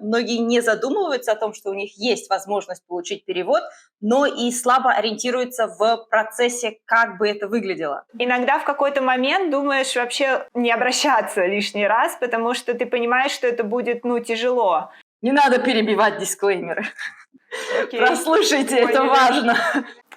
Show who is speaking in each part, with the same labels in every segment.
Speaker 1: многие не задумываются о том, что у них есть возможность получить перевод, но и слабо ориентируются в процессе, как бы это выглядело.
Speaker 2: Иногда в какой-то момент думаешь вообще не обращаться лишний раз, потому что ты понимаешь, что это будет, тяжело.
Speaker 1: Не надо перебивать дисклеймеры.
Speaker 2: Окей.
Speaker 1: Прослушайте, это важно.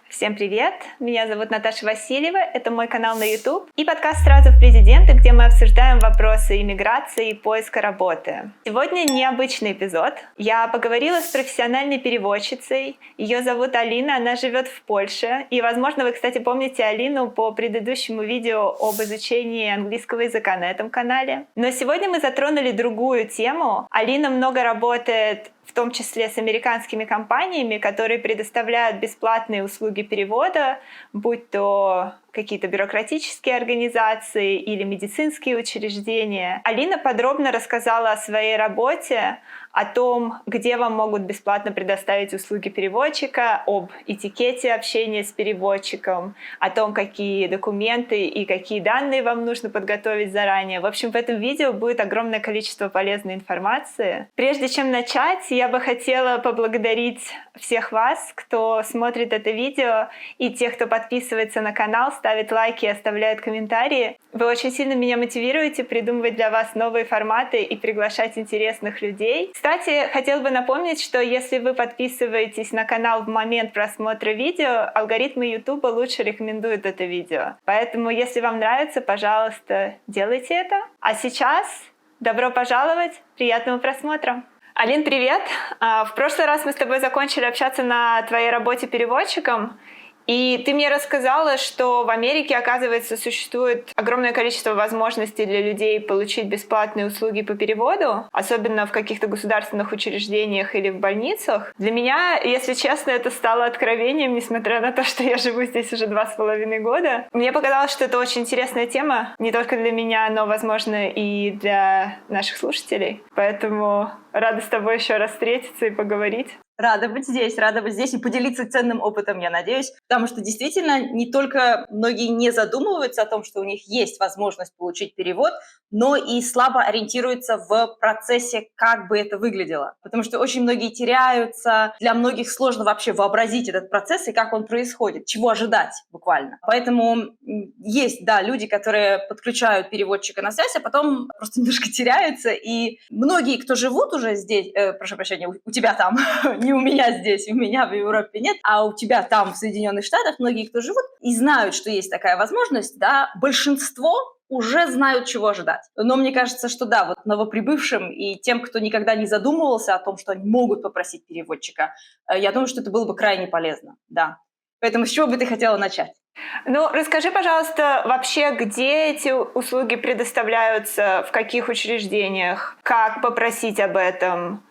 Speaker 2: Всем привет! Меня зовут Наташа Васильева, это мой канал на YouTube и подкаст «Сразу в президенты», где мы обсуждаем вопросы иммиграции и поиска работы. Сегодня необычный эпизод. Я поговорила с профессиональной переводчицей. Ее зовут Алина, она живет в Польше. И, возможно, вы, кстати, помните Алину по предыдущему видео об изучении английского языка на этом канале. Но сегодня мы затронули другую тему. Алина много работает в том числе с американскими компаниями, которые предоставляют бесплатные услуги перевода, будь то какие-то бюрократические организации или медицинские учреждения. Алина подробно рассказала о своей работе, о том, где вам могут бесплатно предоставить услуги переводчика, об этикете общения с переводчиком, о том, какие документы и какие данные вам нужно подготовить заранее. В общем, в этом видео будет огромное количество полезной информации. Прежде чем начать, я бы хотела поблагодарить всех вас, кто смотрит это видео, и тех, кто подписывается на канал, ставит лайки и оставляет комментарии. Вы очень сильно меня мотивируете придумывать для вас новые форматы и приглашать интересных людей. Кстати, хотела бы напомнить, что если вы подписываетесь на канал в момент просмотра видео, алгоритмы YouTube лучше рекомендуют это видео. Поэтому, если вам нравится, пожалуйста, делайте это. А сейчас добро пожаловать, приятного просмотра! Алин, привет! В прошлый раз мы с тобой закончили общаться на твоей работе переводчиком, и ты мне рассказала, что в Америке, оказывается, существует огромное количество возможностей для людей получить бесплатные услуги по переводу, особенно в каких-то государственных учреждениях или в больницах. Для меня, если честно, это стало откровением, несмотря на то, что я живу здесь уже 2,5 года. Мне показалось, что это очень интересная тема, не только для меня, но, возможно, и для наших слушателей. Поэтому рада с тобой еще раз встретиться и поговорить.
Speaker 1: Рада быть здесь и поделиться ценным опытом, я надеюсь, потому что действительно не только многие не задумываются о том, что у них есть возможность получить перевод, но и слабо ориентируются в процессе, как бы это выглядело. Потому что очень многие теряются, для многих сложно вообще вообразить этот процесс и как он происходит, чего ожидать буквально. Поэтому есть, да, люди, которые подключают переводчика на связь, а потом просто немножко теряются, и многие, кто живут уже здесь, прошу прощения, у тебя там, не у меня здесь, у меня в Европе нет, а у тебя там, в Соединенных Штатах, многие, кто живут и знают, что есть такая возможность, да, большинство уже знают, чего ожидать. Но мне кажется, что да, вот новоприбывшим и тем, кто никогда не задумывался о том, что они могут попросить переводчика, я думаю, что это было бы крайне полезно, да. Поэтому с чего бы ты хотела начать?
Speaker 2: Расскажи, пожалуйста, вообще, где эти услуги предоставляются, в каких учреждениях, как попросить об этом?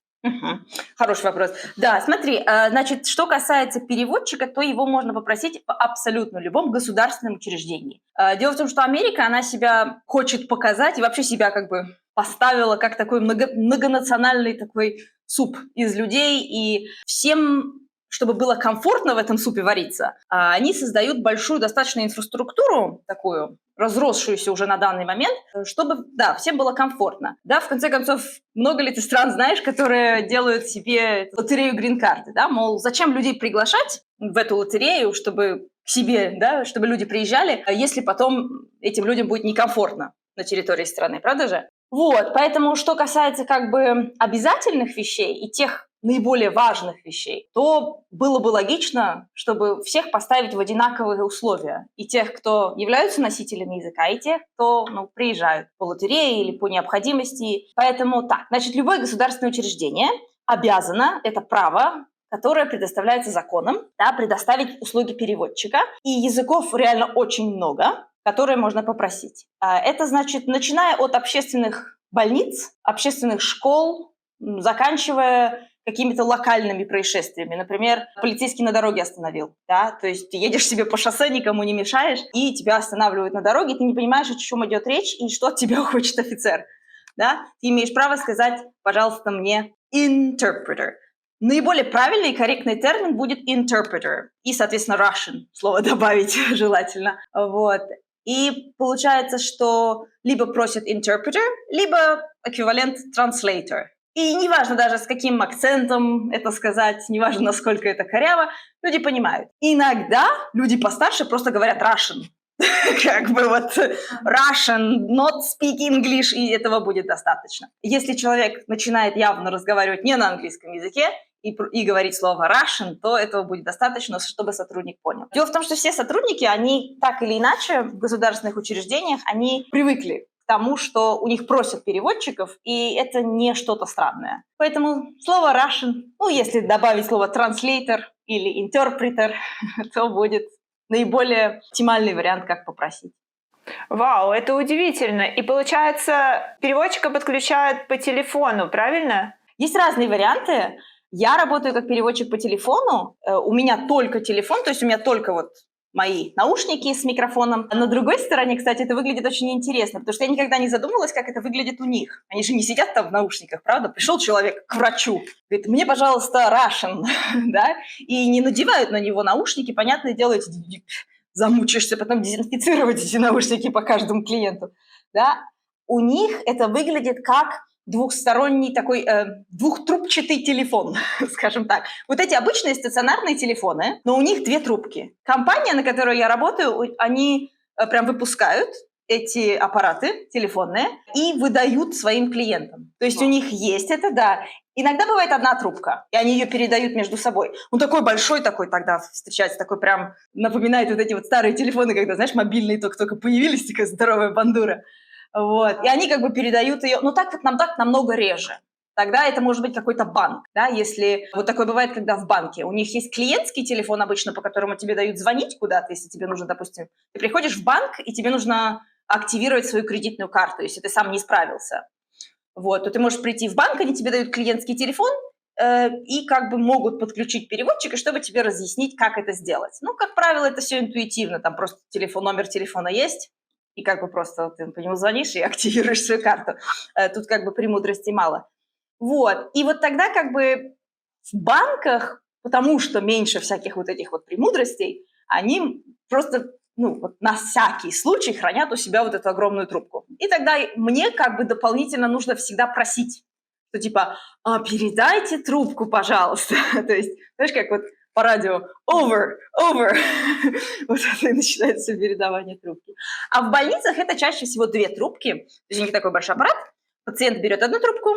Speaker 1: Хороший вопрос. Да, смотри, значит, что касается переводчика, то его можно попросить в абсолютно любом государственном учреждении. Дело в том, что Америка, она себя хочет показать и вообще себя как бы поставила как такой многонациональный такой суп из людей, и всем, чтобы было комфортно в этом супе вариться, они создают большую достаточно инфраструктуру такую, разросшуюся уже на данный момент, чтобы, да, всем было комфортно. Да, в конце концов, много ли ты стран знаешь, которые делают себе лотерею грин-карты, да, мол, зачем людей приглашать в эту лотерею, чтобы к себе, да, чтобы люди приезжали, если потом этим людям будет некомфортно на территории страны, правда же? Вот, поэтому, что касается как бы обязательных вещей и тех наиболее важных вещей, то было бы логично, чтобы всех поставить в одинаковые условия. И тех, кто являются носителями языка, и тех, кто приезжают по лотерее или по необходимости. Поэтому так, значит, любое государственное учреждение обязано, это право, которое предоставляется законом, да, предоставить услуги переводчика. И языков реально очень много, которые можно попросить. Это значит, начиная от общественных больниц, общественных школ, заканчивая какими-то локальными происшествиями. Например, полицейский на дороге остановил. Да? То есть ты едешь себе по шоссе, никому не мешаешь, и тебя останавливают на дороге, ты не понимаешь, о чем идет речь и что от тебя хочет офицер. Да? Ты имеешь право сказать, пожалуйста, мне interpreter. Наиболее правильный и корректный термин будет interpreter. И, соответственно, Russian слово добавить желательно. Вот. И получается, что либо просят interpreter, либо эквивалент translator. И неважно даже, с каким акцентом это сказать, неважно, насколько это коряво, люди понимают. Иногда люди постарше просто говорят Russian. Как бы вот Russian, not speak English, и этого будет достаточно. Если человек начинает явно разговаривать не на английском языке и говорить слово Russian, то этого будет достаточно, чтобы сотрудник понял. Дело в том, что все сотрудники, они так или иначе в государственных учреждениях, они привыкли к тому, что у них просят переводчиков, и это не что-то странное. Поэтому слово Russian, если добавить слово translator или interpreter, то будет наиболее оптимальный вариант, как попросить.
Speaker 2: Вау, это удивительно. И получается, переводчика подключают по телефону, правильно?
Speaker 1: Есть разные варианты. Я работаю как переводчик по телефону. У меня только телефон, то есть у меня только вот мои наушники с микрофоном. На другой стороне, кстати, это выглядит очень интересно, потому что я никогда не задумывалась, как это выглядит у них. Они же не сидят там в наушниках, правда? Пришел человек к врачу, говорит, мне, пожалуйста, Russian, да? И не надевают на него наушники, понятное дело, замучаешься потом дезинфицировать эти наушники по каждому клиенту, да? У них это выглядит как двухсторонний такой, двухтрубчатый телефон, скажем так. Вот эти обычные стационарные телефоны, но у них 2 трубки. Компания, на которой я работаю, они прям выпускают эти аппараты телефонные и выдают своим клиентам. То есть у них есть это, да. Иногда бывает 1 трубка, и они ее передают между собой. Такой большой такой тогда встречается, такой прям напоминает вот эти вот старые телефоны, когда, знаешь, мобильные только появились, такая здоровая бандура. Вот. И они как бы передают ее, так намного реже. Тогда это может быть какой-то банк, да, если вот такое бывает, когда в банке. У них есть клиентский телефон обычно, по которому тебе дают звонить куда-то, если тебе нужно, допустим, ты приходишь в банк, и тебе нужно активировать свою кредитную карту, если ты сам не справился. Вот, то ты можешь прийти в банк, они тебе дают клиентский телефон, и как бы могут подключить переводчика, чтобы тебе разъяснить, как это сделать. Как правило, это все интуитивно, там просто номер телефона есть, и как бы просто ты по нему звонишь и активируешь свою карту. Тут как бы премудростей мало. Вот. И вот тогда как бы в банках, потому что меньше всяких вот этих вот премудростей, они просто на всякий случай хранят у себя вот эту огромную трубку. И тогда мне как бы дополнительно нужно всегда просить, что типа, передайте трубку, пожалуйста. То есть, знаешь, как вот по радио over. Вот это и начинается передавание трубки. А в больницах это чаще всего 2 трубки. То есть у них такой большой аппарат, пациент берет 1 трубку,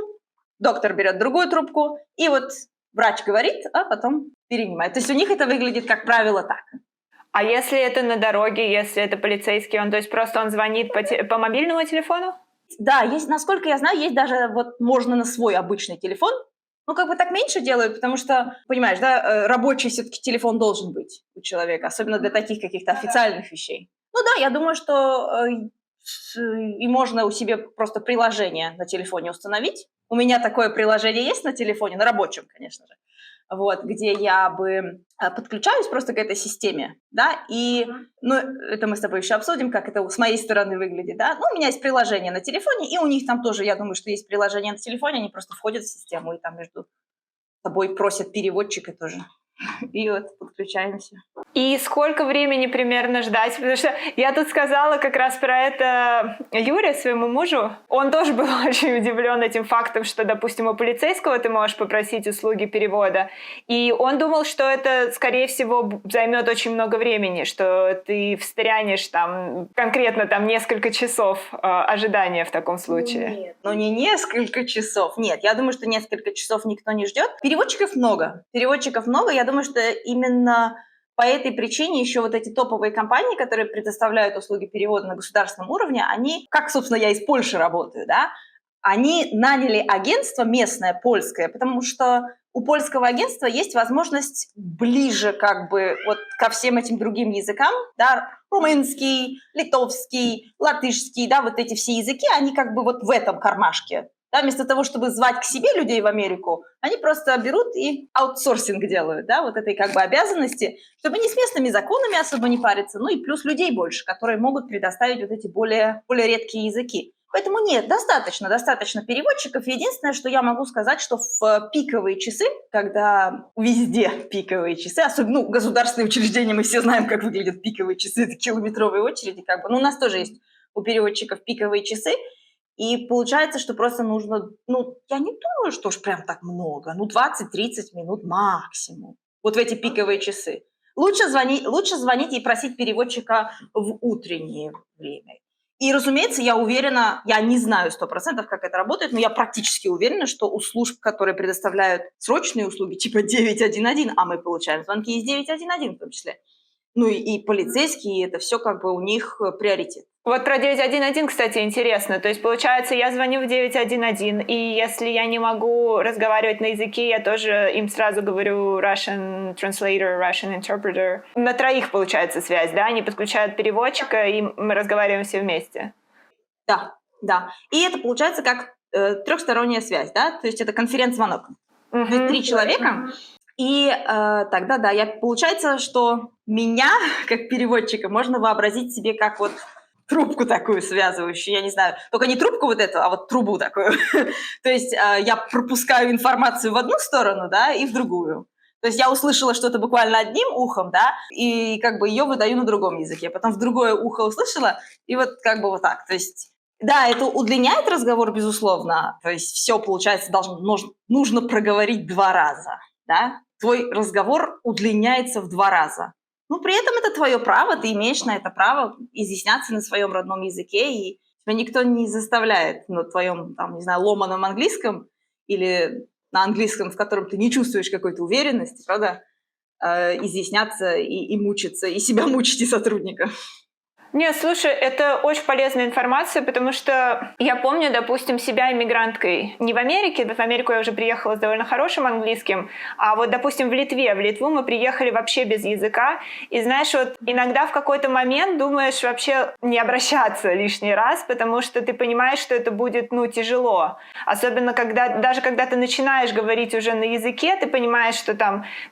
Speaker 1: доктор берет другую трубку, и вот врач говорит, а потом перенимает. То есть у них это выглядит, как правило, так.
Speaker 2: А если это на дороге, если это полицейский, то есть просто он звонит по мобильному телефону?
Speaker 1: Да, есть, насколько я знаю, есть даже вот можно на свой обычный телефон. Как бы так меньше делают, потому что, понимаешь, да, рабочий все-таки телефон должен быть у человека, особенно для таких каких-то официальных вещей. Да, я думаю, что и можно у себя просто приложение на телефоне установить. У меня такое приложение есть на телефоне, на рабочем, конечно же, вот, где я бы подключаюсь просто к этой системе, да, и, это мы с тобой еще обсудим, как это с моей стороны выглядит, да, у меня есть приложение на телефоне, и у них там тоже, я думаю, что есть приложение на телефоне, они просто входят в систему и там между собой просят переводчика тоже. И вот подключаемся.
Speaker 2: И сколько времени примерно ждать? Потому что я тут сказала как раз про это Юре, своему мужу. Он тоже был очень удивлен этим фактом, что, допустим, у полицейского ты можешь попросить услуги перевода. И он думал, что это, скорее всего, займет очень много времени, что ты встрянешь там конкретно несколько часов ожидания в таком случае.
Speaker 1: Нет, не несколько часов. Нет, я думаю, что несколько часов никто не ждет. Переводчиков много. Я думаю, что именно по этой причине еще вот эти топовые компании, которые предоставляют услуги перевода на государственном уровне, они, как, собственно, я из Польши работаю, да, они наняли агентство местное, польское, потому что у польского агентства есть возможность ближе как бы вот ко всем этим другим языкам, да, румынский, литовский, латышский, да, вот эти все языки, они как бы вот в этом кармашке. Да, вместо того, чтобы звать к себе людей в Америку, они просто берут и аутсорсинг делают, да, вот этой как бы обязанности, чтобы не с местными законами особо не париться, и плюс людей больше, которые могут предоставить вот эти более редкие языки. Поэтому нет, достаточно переводчиков. Единственное, что я могу сказать, что в пиковые часы, когда везде пиковые часы, особенно государственные учреждения, мы все знаем, как выглядят пиковые часы, это километровые очереди, как бы, у нас тоже есть у переводчиков пиковые часы. И получается, что просто нужно, я не думаю, что уж прям так много, 20-30 минут максимум. Вот в эти пиковые часы. Лучше звонить и просить переводчика в утреннее время. И, разумеется, я уверена, я не знаю 100%, как это работает, но я практически уверена, что у служб, которые предоставляют срочные услуги, типа 911, а мы получаем звонки из 911 в том числе, и полицейские, это все как бы у них приоритет.
Speaker 2: Вот про 911, кстати, интересно. То есть, получается, я звоню в 911, и если я не могу разговаривать на языке, я тоже им сразу говорю Russian translator, Russian interpreter. На троих получается связь, да? Они подключают переводчика, и мы разговариваем все вместе.
Speaker 1: Да. И это получается как трехсторонняя связь, да? То есть это конференц-звонок. То есть 3 человека. И тогда, да, получается, что меня, как переводчика, можно вообразить себе как вот трубку такую связывающую, я не знаю, только не трубку вот эту, а вот трубу такую. То есть я пропускаю информацию в одну сторону, да, и в другую. То есть я услышала что-то буквально одним ухом, да, и как бы ее выдаю на другом языке. Потом в другое ухо услышала, и вот как бы вот так. То есть, да, это удлиняет разговор, безусловно. То есть все, получается, нужно проговорить 2 раза, да. Твой разговор удлиняется в 2 раза. При этом это твое право, ты имеешь на это право изъясняться на своем родном языке, и тебя никто не заставляет на твоем, не знаю, ломаном английском или на английском, в котором ты не чувствуешь какой-то уверенности, правда, изъясняться и мучиться, и себя мучить, и сотрудника.
Speaker 2: Нет, слушай, это очень полезная информация, потому что я помню, допустим, себя иммигранткой не в Америке, в Америку я уже приехала с довольно хорошим английским, а вот, допустим, в Литву мы приехали вообще без языка, и знаешь, вот иногда в какой-то момент думаешь вообще не обращаться лишний раз, потому что ты понимаешь, что это будет, тяжело. Особенно, даже когда ты начинаешь говорить уже на языке, ты понимаешь, что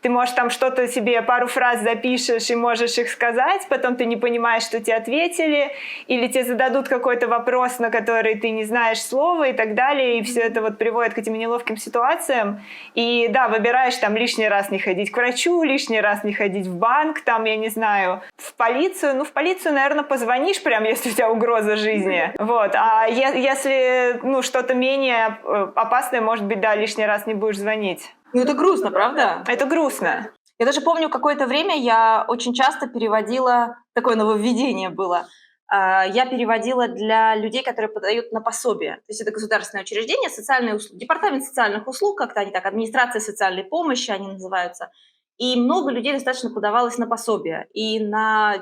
Speaker 2: ты можешь что-то себе, пару фраз запишешь и можешь их сказать, потом ты не понимаешь, что тебе ответили, или тебе зададут какой-то вопрос, на который ты не знаешь слова и так далее, и все это вот приводит к этим неловким ситуациям. И да, выбираешь лишний раз не ходить к врачу, лишний раз не ходить в банк, я не знаю, в полицию. В полицию, наверное, позвонишь прям, если у тебя угроза жизни. Вот. А если, что-то менее опасное, может быть, да, лишний раз не будешь звонить.
Speaker 1: Это грустно, правда?
Speaker 2: Это грустно.
Speaker 1: Я даже помню, какое-то время я очень часто переводила, такое нововведение было, я переводила для людей, которые подают на пособие. То есть это государственное учреждение, социальные услуги, департамент социальных услуг, как-то они так, администрация социальной помощи они называются. И много людей достаточно подавалось на пособие и на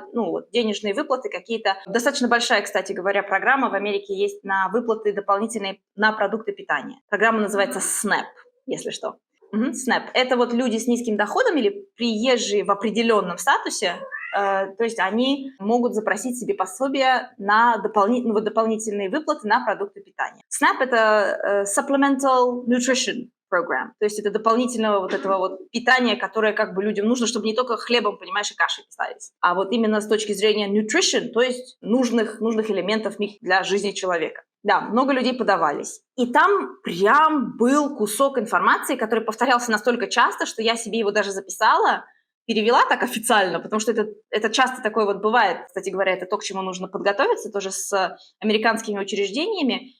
Speaker 1: денежные выплаты какие-то. Достаточно большая, кстати говоря, программа в Америке есть на выплаты дополнительные на продукты питания. Программа называется SNAP, если что. SNAP. Это вот люди с низким доходом или приезжие в определенном статусе, то есть они могут запросить себе пособие на дополнительные выплаты на продукты питания. SNAP – это Supplemental Nutrition Program, то есть это дополнительного этого питания, которое как бы людям нужно, чтобы не только хлебом, понимаешь, и кашей питались, а вот именно с точки зрения nutrition, то есть нужных элементов для жизни человека. Да, много людей подавались. И там прям был кусок информации, который повторялся настолько часто, что я себе его даже записала, перевела так официально, потому что это часто такое бывает. Кстати говоря, это то, к чему нужно подготовиться, тоже с американскими учреждениями.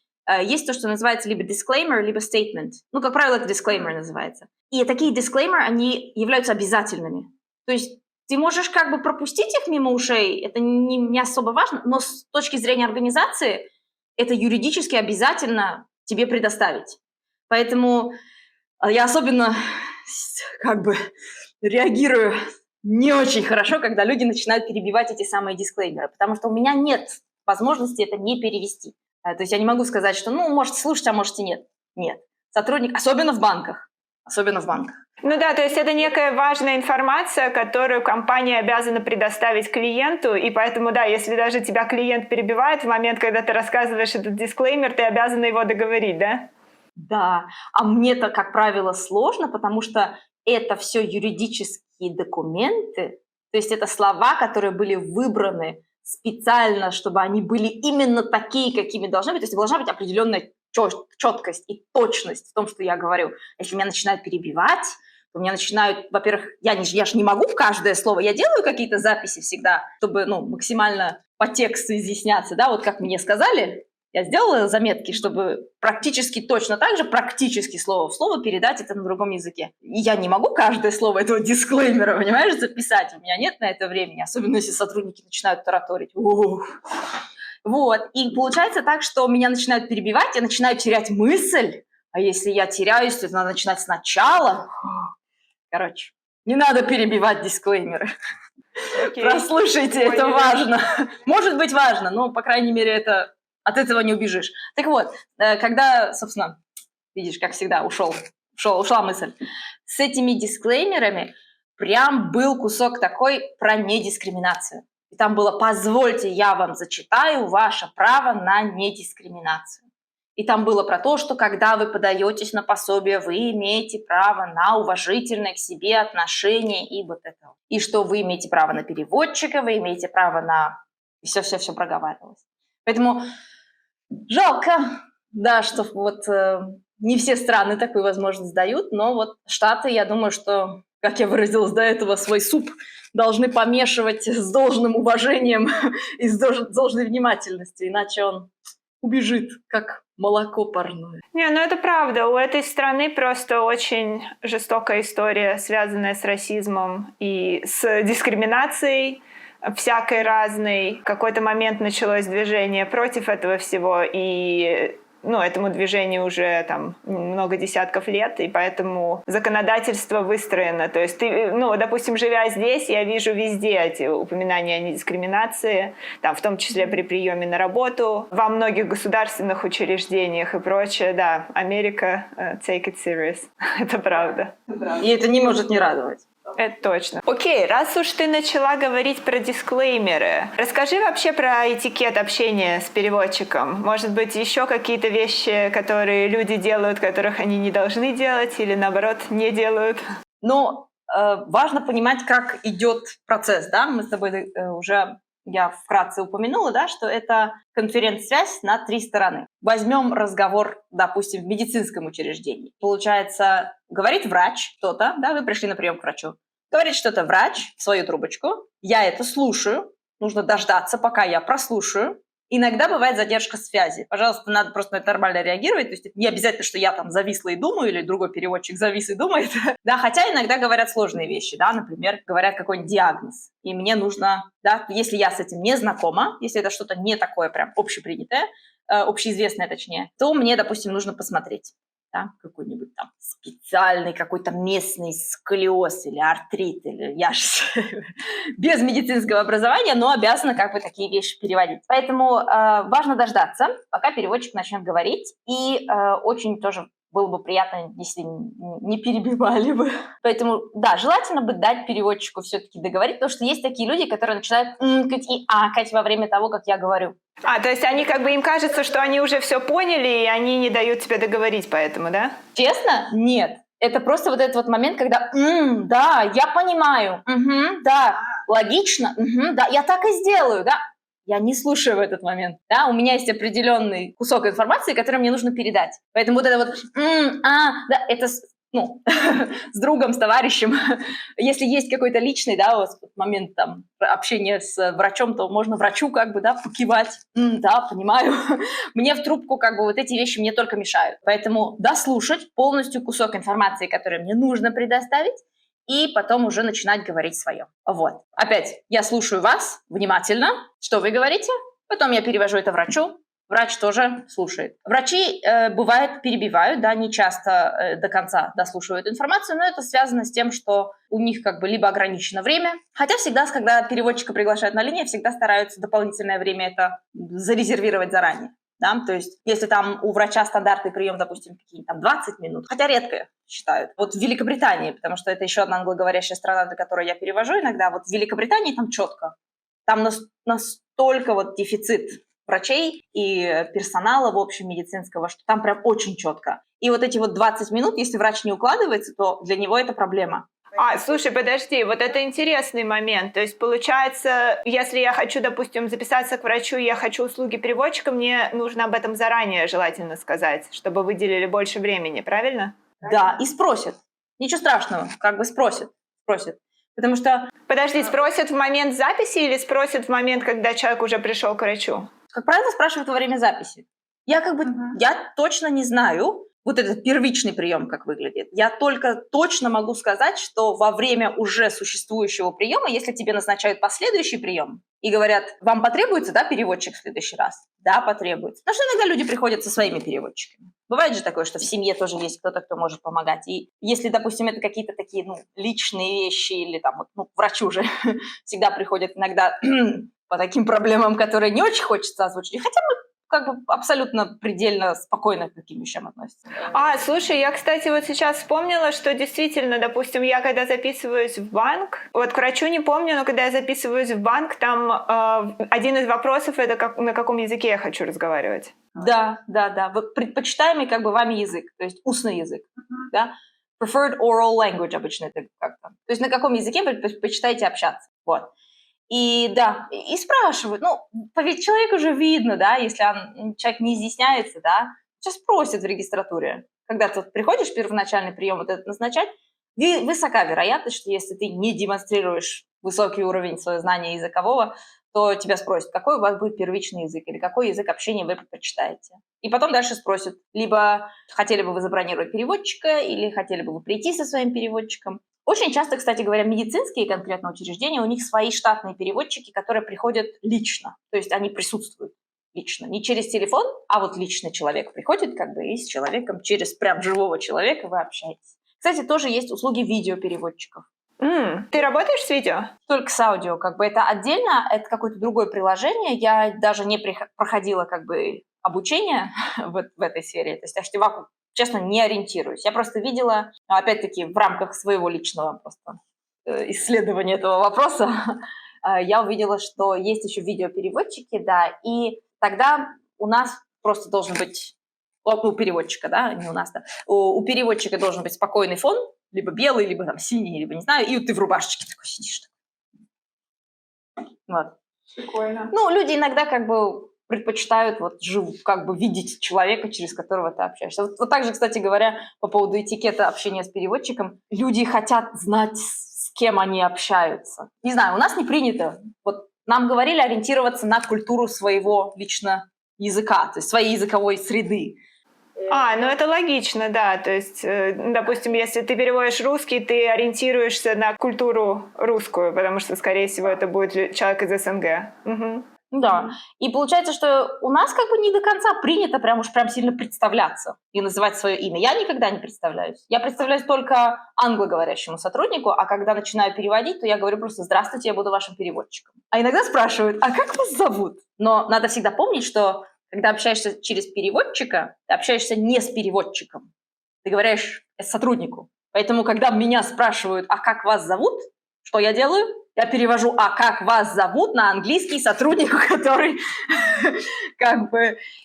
Speaker 1: Есть то, что называется либо disclaimer, либо statement. Как правило, это disclaimer называется. И такие disclaimer, они являются обязательными. То есть ты можешь как бы пропустить их мимо ушей, это не особо важно, но с точки зрения организации это юридически обязательно тебе предоставить. Поэтому я особенно как бы реагирую не очень хорошо, когда люди начинают перебивать эти самые дисклеймеры, потому что у меня нет возможности это не перевести. То есть я не могу сказать, что, можете слушать, а можете нет. Нет. Сотрудник, особенно в банках.
Speaker 2: Да, то есть это некая важная информация, которую компания обязана предоставить клиенту, и поэтому, да, если даже тебя клиент перебивает в момент, когда ты рассказываешь этот дисклеймер, ты обязана его договорить, да?
Speaker 1: Да, а мне-то, как правило, сложно, потому что это все юридические документы, то есть это слова, которые были выбраны специально, чтобы они были именно такие, какими должны быть, то есть должна быть определенная четкость и точность в том, что я говорю. Если меня начинают перебивать, то меня начинают, во-первых, я же не могу в каждое слово, я делаю какие-то записи всегда, чтобы максимально по тексту изъясняться, да, вот как мне сказали, Я сделала заметки, чтобы практически точно так же, практически слово в слово передать это на другом языке. И я не могу каждое слово этого дисклеймера, понимаешь, записать. У меня нет на это времени, особенно если сотрудники начинают тараторить. Вот. И получается так, что меня начинают перебивать, я начинаю терять мысль. А если я теряюсь, то надо начинать сначала. Короче, не надо перебивать дисклеймеры. Прослушайте, это важно. Может быть важно, но, по крайней мере, от этого не убежишь. Так вот, когда, собственно, видишь, как всегда, ушла мысль, с этими дисклеймерами прям был кусок такой про недискриминацию. И там было: позвольте, я вам зачитаю ваше право на недискриминацию. И там было про то, что когда вы подаетесь на пособие, вы имеете право на уважительное к себе отношение и вот это. И что вы имеете право на переводчика, вы имеете право на... И все проговаривалось. Поэтому жалко, да, что вот не все страны такую возможность дают, но вот Штаты, я думаю, что, как я выразилась до этого, свой суп должны помешивать с должным уважением и с должной внимательностью, иначе он убежит, как молоко парное.
Speaker 2: Не, ну это правда. У этой страны просто очень жестокая история, связанная с расизмом и с дискриминацией всякой разной. В какой-то момент началось движение против этого всего, и этому движению уже там много десятков лет, и поэтому законодательство выстроено. То есть ты, допустим, живя здесь, я вижу везде эти упоминания о недискриминации, там, в том числе при приеме на работу, во многих государственных учреждениях и прочее. Да, Америка, take it serious. Это правда.
Speaker 1: И это не может не радовать.
Speaker 2: Это точно. Окей, раз уж ты начала говорить про дисклеймеры, расскажи вообще про этикет общения с переводчиком. Может быть, еще какие-то вещи, которые люди делают, которых они не должны делать, или наоборот не делают?
Speaker 1: Важно понимать, как идет процесс, да? Мы с тобой я вкратце упомянула, да, что это конференц-связь на 3 стороны. Возьмем разговор, допустим, в медицинском учреждении. Получается, говорит врач что-то, да, вы пришли на прием к врачу. Говорит что-то врач в свою трубочку, я это слушаю, нужно дождаться, пока я прослушаю. Иногда бывает задержка связи. Пожалуйста, надо просто на это нормально реагировать. То есть это не обязательно, что я там зависла и думаю, или другой переводчик завис и думает. Да, хотя иногда говорят сложные вещи, да, например, говорят какой-нибудь диагноз. И мне нужно, да, если я с этим не знакома, если это что-то не такое прям общепринятое, общеизвестное точнее, то мне, допустим, нужно посмотреть. Да, какой-нибудь там специальный какой-то местный сколиоз или артрит, или я же без медицинского образования, но обязана как бы такие вещи переводить. Поэтому важно дождаться, пока переводчик начнет говорить, и очень тоже было бы приятно, если не перебивали бы. Поэтому, да, желательно бы дать переводчику все-таки договорить, потому что есть такие люди, которые начинают мкать и акать во время того, как я говорю.
Speaker 2: То есть они им кажется, что они уже все поняли, и они не дают тебе договорить поэтому, да?
Speaker 1: Честно? Нет. Это просто вот этот вот момент, когда да, я понимаю, да, логично, да, я так и сделаю, да. Я не слушаю в этот момент, да, у меня есть определенный кусок информации, который мне нужно передать. Поэтому вот это вот, да, это, с другом, с товарищем. Если есть какой-то личный, да, у вас момент там общения с врачом, то можно врачу как бы, да, покивать. Да, понимаю. Мне в трубку как бы вот эти вещи мне только мешают. Поэтому дослушать полностью кусок информации, который мне нужно предоставить, и потом уже начинать говорить свое. Вот. Опять, я слушаю вас внимательно, что вы говорите, потом я перевожу это врачу, врач тоже слушает. Врачи, бывает, перебивают, да, не часто до конца дослушивают информацию, но это связано с тем, что у них как бы либо ограничено время, хотя всегда, когда переводчика приглашают на линию, всегда стараются дополнительное время это зарезервировать заранее. Да? То есть, если там у врача стандартный прием, допустим, какие-нибудь там 20 минут, хотя редко считают. Вот в Великобритании, потому что это еще одна англоговорящая страна, до которой я перевожу иногда, вот в Великобритании там четко. Там настолько вот дефицит врачей и персонала, в общем, медицинского, что там прям очень четко. И вот эти вот 20 минут, если врач не укладывается, то для него это проблема.
Speaker 2: Слушай, подожди, вот это интересный момент. То есть, получается, если я хочу, допустим, записаться к врачу, я хочу услуги переводчика, мне нужно об этом заранее желательно сказать, чтобы выделили больше времени, правильно?
Speaker 1: Да, и спросят. Ничего страшного, как бы спросят. Потому что...
Speaker 2: Подожди, спросят в момент записи или спросят в момент, когда человек уже пришел к врачу?
Speaker 1: Как правило, спрашивают во время записи. Я точно не знаю, вот этот первичный прием как выглядит. Я только точно могу сказать, что во время уже существующего приема, если тебе назначают последующий прием и говорят, вам потребуется, да, переводчик в следующий раз? Да, потребуется. Потому что иногда люди приходят со своими переводчиками. Бывает же такое, что в семье тоже есть кто-то, кто может помогать. И если, допустим, это какие-то такие личные вещи или там, врачи уже всегда приходят иногда по таким проблемам, которые не очень хочется озвучить. Хотя мы абсолютно предельно спокойно к таким вещам относятся.
Speaker 2: Слушай, я, кстати, вот сейчас вспомнила, что действительно, допустим, я когда записываюсь в банк, вот к врачу не помню, но когда я записываюсь в банк, там один из вопросов — это на каком языке я хочу разговаривать.
Speaker 1: Да. Вот предпочитаемый вами язык, то есть устный язык, да? Preferred oral language обычно это как-то. То есть на каком языке вы предпочитаете общаться, вот. И да, и спрашивают, ведь человеку же видно, да, если человек не изъясняется, да, сейчас спросят в регистратуре. Когда ты приходишь в первоначальный прием вот этот назначать, высока вероятность, что если ты не демонстрируешь высокий уровень своего знания языкового, то тебя спросят, какой у вас будет первичный язык или какой язык общения вы предпочитаете. И потом дальше спросят, либо хотели бы вы забронировать переводчика, или хотели бы вы прийти со своим переводчиком. Очень часто, кстати говоря, медицинские конкретно учреждения, у них свои штатные переводчики, которые приходят лично. То есть они присутствуют лично. Не через телефон, а вот лично человек приходит и с человеком, через прям живого человека вы общаетесь. Кстати, тоже есть услуги видеопереводчиков.
Speaker 2: Ты работаешь с видео?
Speaker 1: Только с аудио. Это отдельно, это какое-то другое приложение. Я даже не проходила обучение в этой сфере. То есть я честно, не ориентируюсь. Я просто видела, опять-таки, в рамках своего личного просто исследования этого вопроса, я увидела, что есть еще видеопереводчики, да, и тогда у нас просто должен быть, у переводчика, да, не у нас, да, у переводчика должен быть спокойный фон, либо белый, либо там синий, либо не знаю, и ты в рубашечке такой сидишь. Вот.
Speaker 2: Прикольно.
Speaker 1: Люди иногда предпочитают видеть человека, через которого ты общаешься. Вот так же, кстати говоря, по поводу этикета общения с переводчиком, люди хотят знать, с кем они общаются. Не знаю, у нас не принято. Вот нам говорили ориентироваться на культуру своего лично языка, то есть своей языковой среды.
Speaker 2: Это логично, да. То есть, допустим, если ты переводишь русский, ты ориентируешься на культуру русскую, потому что, скорее всего, это будет человек из СНГ. Угу.
Speaker 1: Да, и получается, что у нас не до конца принято прям сильно представляться и называть свое имя. Я никогда не представляюсь. Я представляюсь только англоговорящему сотруднику, а когда начинаю переводить, то я говорю просто «Здравствуйте, я буду вашим переводчиком». А иногда спрашивают «А как вас зовут?». Но надо всегда помнить, что когда общаешься через переводчика, ты общаешься не с переводчиком, ты говоришь сотруднику. Поэтому, когда меня спрашивают «А как вас зовут?», что я делаю? Я перевожу «А как вас зовут?» на английский сотруднику, который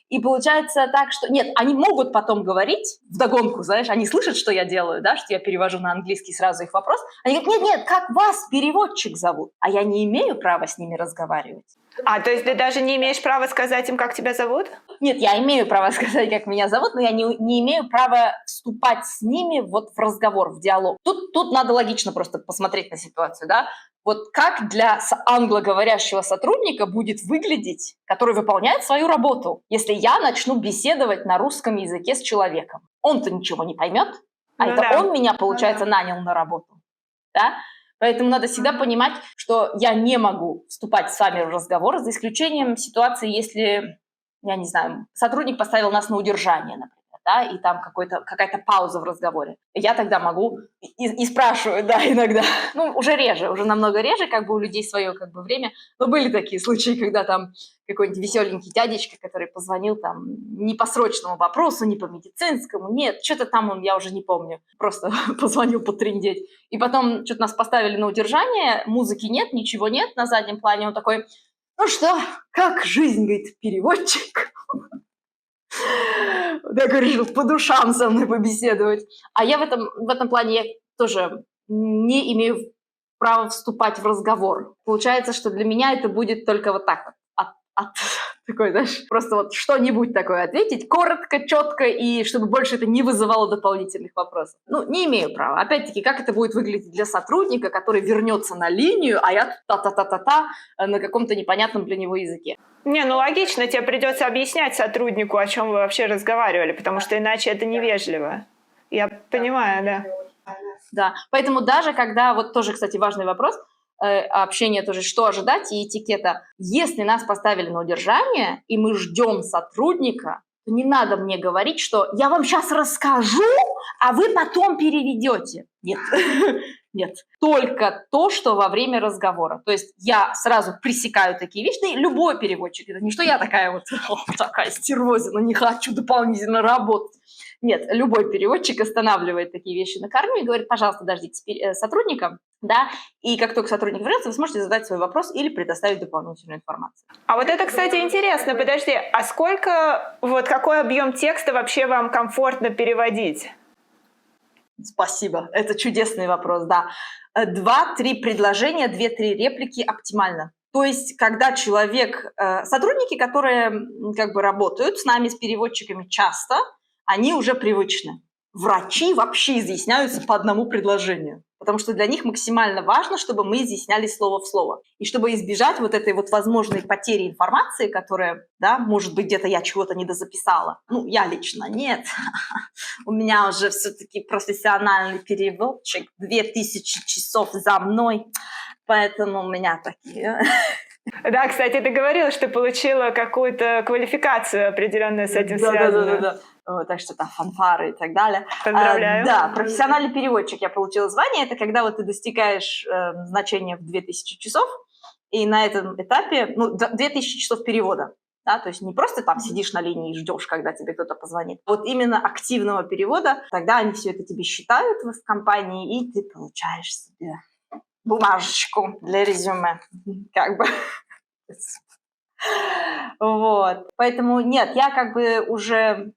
Speaker 1: И получается так, что... Нет, они могут потом говорить вдогонку, знаешь, они слышат, что я делаю, да, что я перевожу на английский сразу их вопрос. Они говорят, нет, как вас переводчик зовут? А я не имею права с ними разговаривать.
Speaker 2: То есть ты даже не имеешь права сказать им, как тебя зовут?
Speaker 1: Нет, я имею право сказать, как меня зовут, но я не имею права вступать с ними в разговор, в диалог. Тут надо логично просто посмотреть на ситуацию, да. Вот как для англоговорящего сотрудника будет выглядеть, который выполняет свою работу, если я начну беседовать на русском языке с человеком? Он-то ничего не поймет, он меня, получается, нанял на работу, да? Поэтому надо всегда понимать, что я не могу вступать с вами в разговор, за исключением ситуации, если, я не знаю, сотрудник поставил нас на удержание, например, да, и там какая-то пауза в разговоре. Я тогда могу и спрашиваю, да, иногда. Уже реже, уже намного реже, у людей свое время. Но были такие случаи, когда там какой-нибудь веселенький дядечка, который позвонил там не по срочному вопросу, не по медицинскому, нет, что-то там я уже не помню, просто позвонил потрындеть. И потом что-то нас поставили на удержание, музыки нет, ничего нет на заднем плане. Он такой, ну что, как жизнь, говорит, переводчик? Так решил по душам со мной побеседовать. А я в этом плане я тоже не имею права вступать в разговор. Получается, что для меня это будет только вот так вот, от такой, знаешь, просто вот что-нибудь такое ответить, коротко, четко, и чтобы больше это не вызывало дополнительных вопросов. Ну, не имею права. Опять-таки, как это будет выглядеть для сотрудника, который вернется на линию, а я та-та-та-та-та на каком-то непонятном для него языке.
Speaker 2: Не, ну логично, тебе придется объяснять сотруднику, о чем вы вообще разговаривали, потому что иначе это невежливо. Я понимаю, да.
Speaker 1: Да, поэтому даже когда, вот тоже, кстати, важный вопрос, общение тоже, что ожидать и этикета. Если нас поставили на удержание, и мы ждем сотрудника, то не надо мне говорить, что я вам сейчас расскажу, а вы потом переведете. Нет, нет. Только то, что во время разговора. То есть я сразу пресекаю такие вещи, да и любой переводчик. Это не что я такая вот такая стервозина, не хочу дополнительно работать. Нет, любой переводчик останавливает такие вещи на корню и говорит, пожалуйста, дождитесь сотрудника, да, и как только сотрудник вернется, вы сможете задать свой вопрос или предоставить дополнительную информацию.
Speaker 2: А вот это, кстати, интересно. Подожди, а какой объем текста вообще вам комфортно переводить?
Speaker 1: Спасибо, это чудесный вопрос, да. 2-3 предложения, 2-3 реплики оптимально. То есть, когда человек, сотрудники, которые как бы работают с нами, с переводчиками часто, они уже привычны. Врачи вообще изъясняются по одному предложению, потому что для них максимально важно, чтобы мы изъясняли слово в слово. И чтобы избежать вот этой вот возможной потери информации, которая, да, может быть, где-то я чего-то недозаписала. Ну, я лично нет. У меня уже все-таки профессиональный переводчик, 2000 часов за мной, поэтому у меня такие...
Speaker 2: Да, кстати, ты говорила, что получила какую-то квалификацию определенную с этим связанную.
Speaker 1: Да. Так что там фанфары и так далее.
Speaker 2: Поздравляю.
Speaker 1: Да, профессиональный переводчик я получила звание. Это когда вот ты достигаешь значения в 2000 часов, и на этом этапе, 2000 часов перевода. Да, то есть не просто там сидишь на линии и ждешь, когда тебе кто-то позвонит. Вот именно активного перевода, тогда они все это тебе считают в компании, и ты получаешь себе бумажечку для резюме, как бы. Вот. Поэтому нет, я как бы уже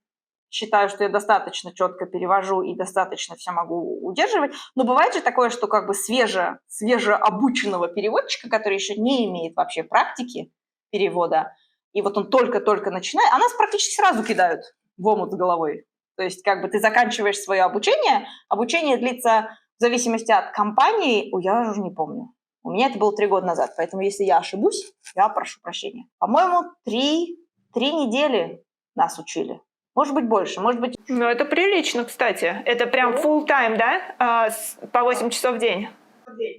Speaker 1: считаю, что я достаточно четко перевожу и достаточно все могу удерживать. Но бывает же такое, что как бы свежеобученного переводчика, который еще не имеет вообще практики перевода, и вот он только-только начинает, а нас практически сразу кидают в омут с головой. То есть как бы ты заканчиваешь свое обучение длится в зависимости от компании, я уже не помню. У меня это было 3 года назад, поэтому если я ошибусь, я прошу прощения. По-моему, 3 недели нас учили. Может быть, больше, может быть...
Speaker 2: Ну, это прилично, кстати. Это прям full time, да? По 8 часов в день?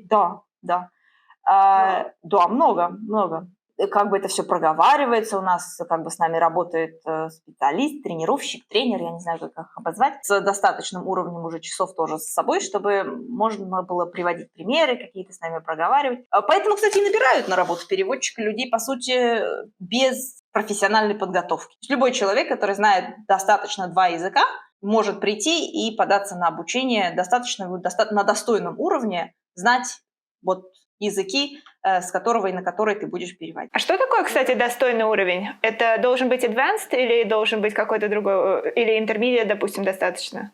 Speaker 1: Да. Да, много. Как бы это все проговаривается, у нас как бы с нами работает специалист, тренировщик, тренер, я не знаю, как их обозвать, с достаточным уровнем уже часов тоже с собой, чтобы можно было приводить примеры, какие-то с нами проговаривать. Поэтому, кстати, и набирают на работу переводчика людей, по сути, без профессиональной подготовки. Любой человек, который знает достаточно 2 языка, может прийти и податься на обучение на достойном уровне, знать вот языки, с которого и на который ты будешь переводить.
Speaker 2: А что такое, кстати, достойный уровень? Это должен быть advanced или должен быть какой-то другой, или intermediate, допустим, достаточно?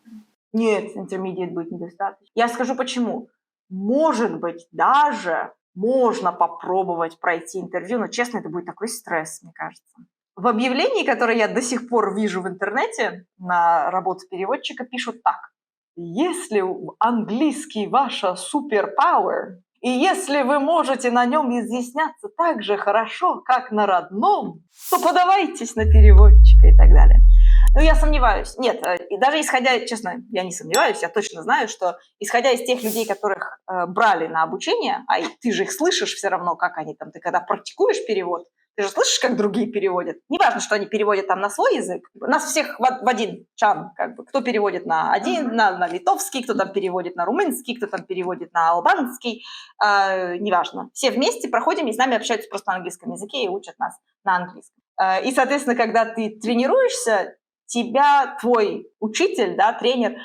Speaker 1: Нет, intermediate будет недостаточно. Я скажу почему. Может быть, даже можно попробовать пройти интервью, но, честно, это будет такой стресс, мне кажется. В объявлении, которое я до сих пор вижу в интернете на работу переводчика, пишут так. Если английский ваша суперпауэр, и если вы можете на нем изъясняться так же хорошо, как на родном, то подавайтесь на переводчика и так далее. Но я сомневаюсь. Нет, и даже исходя, честно, я не сомневаюсь, я точно знаю, что исходя из тех людей, которых брали на обучение, а ты же их слышишь все равно, как они там, ты когда практикуешь перевод, ты же слышишь, как другие переводят. Неважно, что они переводят там на свой язык. Нас всех в один чан, как бы. Кто переводит на на литовский, кто там переводит на румынский, кто там переводит на албанский. Неважно. Все вместе проходим и с нами общаются просто на английском языке и учат нас на английском. И, соответственно, когда ты тренируешься, тебя твой учитель, да, тренер,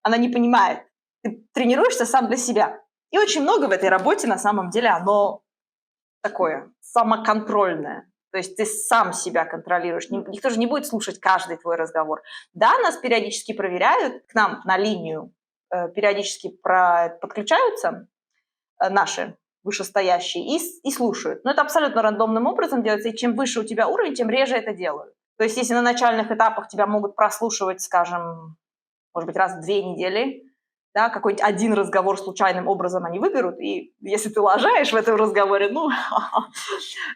Speaker 1: она не понимает. Ты тренируешься сам для себя. И очень много в этой работе, на самом деле, оно такое самоконтрольное. То есть ты сам себя контролируешь. Никто же не будет слушать каждый твой разговор. Да, нас периодически проверяют, к нам на линию периодически подключаются наши вышестоящие и слушают. Но это абсолютно рандомным образом делается, и чем выше у тебя уровень, тем реже это делают. То есть если на начальных этапах тебя могут прослушивать, скажем, может быть, раз в 2 недели, да, какой-нибудь один разговор случайным образом они выберут, и если ты лажаешь в этом разговоре, ну,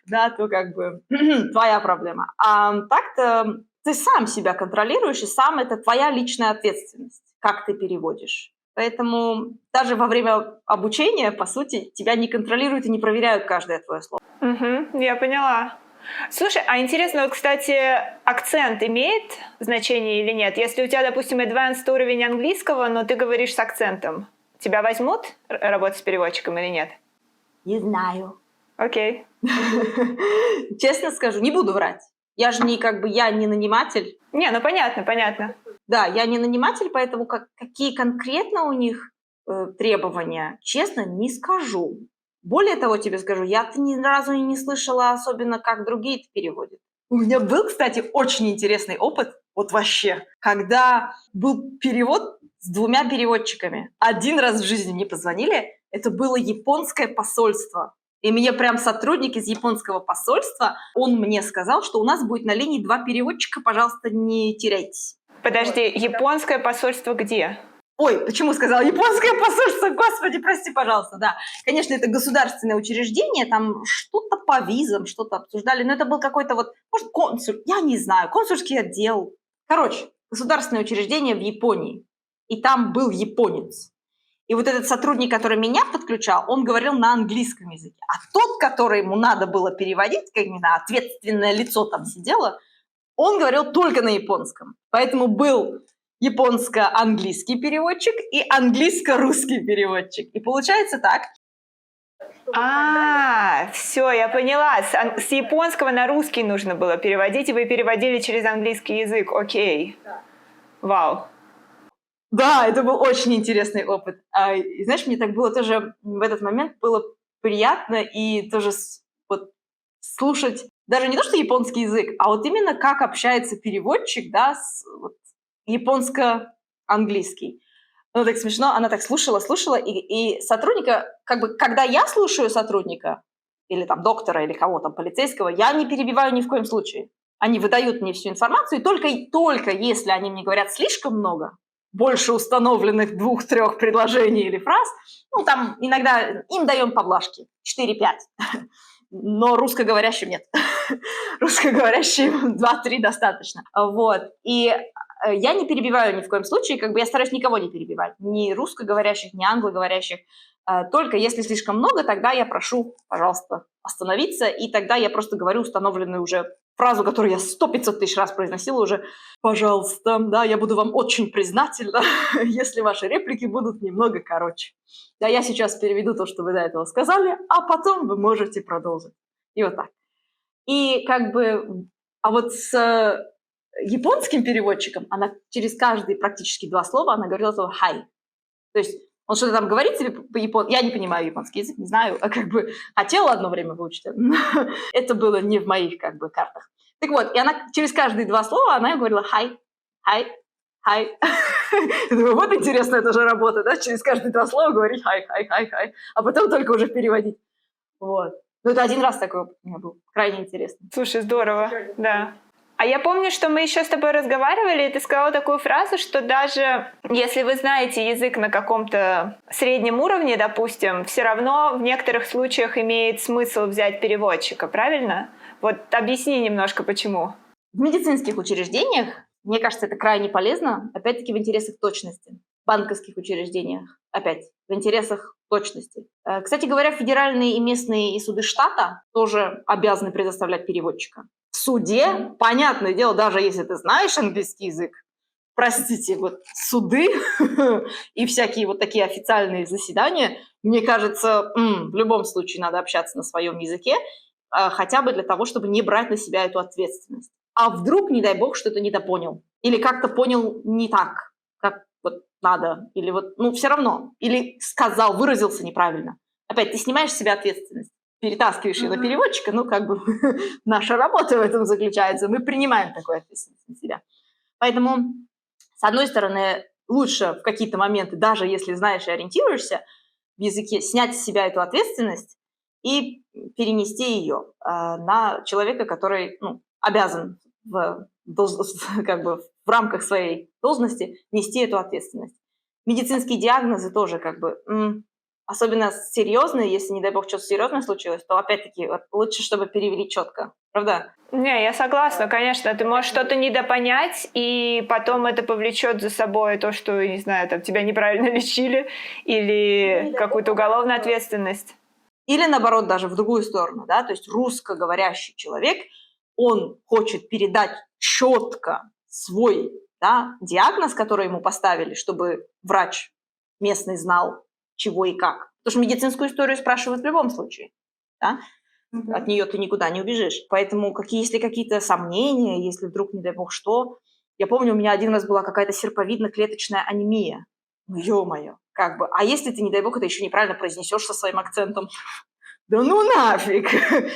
Speaker 1: да, то как бы твоя проблема. А так-то ты сам себя контролируешь, и сам это твоя личная ответственность, как ты переводишь. Поэтому даже во время обучения, по сути, тебя не контролируют и не проверяют каждое твое слово.
Speaker 2: Я поняла. Слушай, а интересно, вот, кстати, акцент имеет значение или нет? Если у тебя, допустим, advanced уровень английского, но ты говоришь с акцентом, тебя возьмут работать с переводчиком или нет?
Speaker 1: Не знаю.
Speaker 2: Окей.
Speaker 1: Честно скажу, не буду врать. Я же я не наниматель.
Speaker 2: Не, ну понятно.
Speaker 1: Да, я не наниматель, поэтому какие конкретно у них требования, честно, не скажу. Более того, тебе скажу, я-то ни разу и не слышала особенно, как другие это переводят. У меня был, кстати, очень интересный опыт, вот вообще, когда был перевод с 2 переводчиками. Один раз в жизни мне позвонили, это было японское посольство. И мне прям сотрудник из японского посольства, он мне сказал, что у нас будет на линии 2 переводчика, пожалуйста, не теряйтесь.
Speaker 2: Подожди, японское посольство где?
Speaker 1: Ой, почему сказала японское посольство? Господи, прости, пожалуйста, да. Конечно, это государственное учреждение, там что-то по визам, что-то обсуждали, но это был какой-то может, консул, я не знаю, консульский отдел. Короче, государственное учреждение в Японии, и там был японец. И вот этот сотрудник, который меня подключал, он говорил на английском языке. А тот, который ему надо было переводить, как ответственное лицо там сидело, он говорил только на японском. Поэтому был японско-английский переводчик и английско-русский переводчик. И получается так.
Speaker 2: Все, я поняла. С японского на русский нужно было переводить, и вы переводили через английский язык. Окей. Вау.
Speaker 1: Да, это был очень интересный опыт. И знаешь, мне так было тоже в этот момент было приятно и тоже слушать даже не то, что японский язык, а вот именно как общается переводчик, да, японско-английский. Ну, так смешно, она так слушала, и сотрудника, когда я слушаю сотрудника, или там доктора, или кого там, полицейского, я не перебиваю ни в коем случае. Они выдают мне всю информацию, и только если они мне говорят слишком много, больше установленных 2-3 предложений или фраз, ну, там иногда им даем поблажки, 4-5, но русскоговорящим нет. Русскоговорящим 2-3 достаточно. Вот. И я не перебиваю ни в коем случае, я стараюсь никого не перебивать, ни русскоговорящих, ни англоговорящих. Только если слишком много, тогда я прошу, пожалуйста, остановиться, и тогда я просто говорю установленную уже фразу, которую я 100-500 тысяч раз произносила уже. Пожалуйста, да, я буду вам очень признательна, если ваши реплики будут немного короче. Да, я сейчас переведу то, что вы до этого сказали, а потом вы можете продолжить. И вот так. И а вот с японским переводчиком она через каждые практически 2 слова она говорила слово «хай». То есть он что-то там говорит тебе по-японски. Я не понимаю японский язык, не знаю, хотела одно время выучить. Но это было не в моих картах. Так вот, и она через каждые 2 слова она говорила «хай», «хай», «хай». Я думаю, вот интересно, это же работа, да? Через каждые 2 слова говорить «хай», «хай», «хай», «хай», а потом только уже переводить. Вот. Ну, это один раз такой опыт у меня был. Крайне интересно.
Speaker 2: Слушай, здорово, да. А я помню, что мы еще с тобой разговаривали, и ты сказала такую фразу, что даже если вы знаете язык на каком-то среднем уровне, допустим, все равно в некоторых случаях имеет смысл взять переводчика, правильно? Вот объясни немножко, почему.
Speaker 1: В медицинских учреждениях, мне кажется, это крайне полезно, опять-таки в интересах точности. В банковских учреждениях, опять, в интересах точности. Кстати говоря, федеральные и местные и суды штата тоже обязаны предоставлять переводчика. В суде, понятное дело, даже если ты знаешь английский язык, простите, суды и всякие такие официальные заседания, мне кажется, в любом случае надо общаться на своем языке, хотя бы для того, чтобы не брать на себя эту ответственность. А вдруг, не дай бог, что-то недопонял. Или как-то понял не так, как надо. Или все равно. Или сказал, выразился неправильно. Опять, ты снимаешь с себя ответственность. Перетаскиваешь ее на переводчика, наша работа в этом заключается. Мы принимаем такую ответственность на себя. Поэтому, с одной стороны, лучше в какие-то моменты, даже если знаешь и ориентируешься в языке, снять с себя эту ответственность и перенести ее на человека, который обязан как бы в рамках своей должности нести эту ответственность. Медицинские диагнозы тоже особенно серьезные, если, не дай бог, что-то серьезное случилось, то, опять-таки, лучше, чтобы перевели четко. Правда?
Speaker 2: Не, я согласна, конечно. Ты можешь что-то недопонять, и потом это повлечет за собой то, что, не знаю, там тебя неправильно лечили, или какую-то уголовную ответственность.
Speaker 1: Или, наоборот, даже в другую сторону, да, то есть русскоговорящий человек, он хочет передать четко свой диагноз, который ему поставили, чтобы врач местный знал, чего и как. Потому что медицинскую историю спрашивают в любом случае. Да? От нее ты никуда не убежишь. Поэтому если какие-то сомнения, если вдруг, не дай бог, что... Я помню, у меня один раз была какая-то серповидно-клеточная анемия. Ну, ё-моё, как бы. А если ты, не дай бог, это еще неправильно произнесешь со своим акцентом? Да ну нафиг!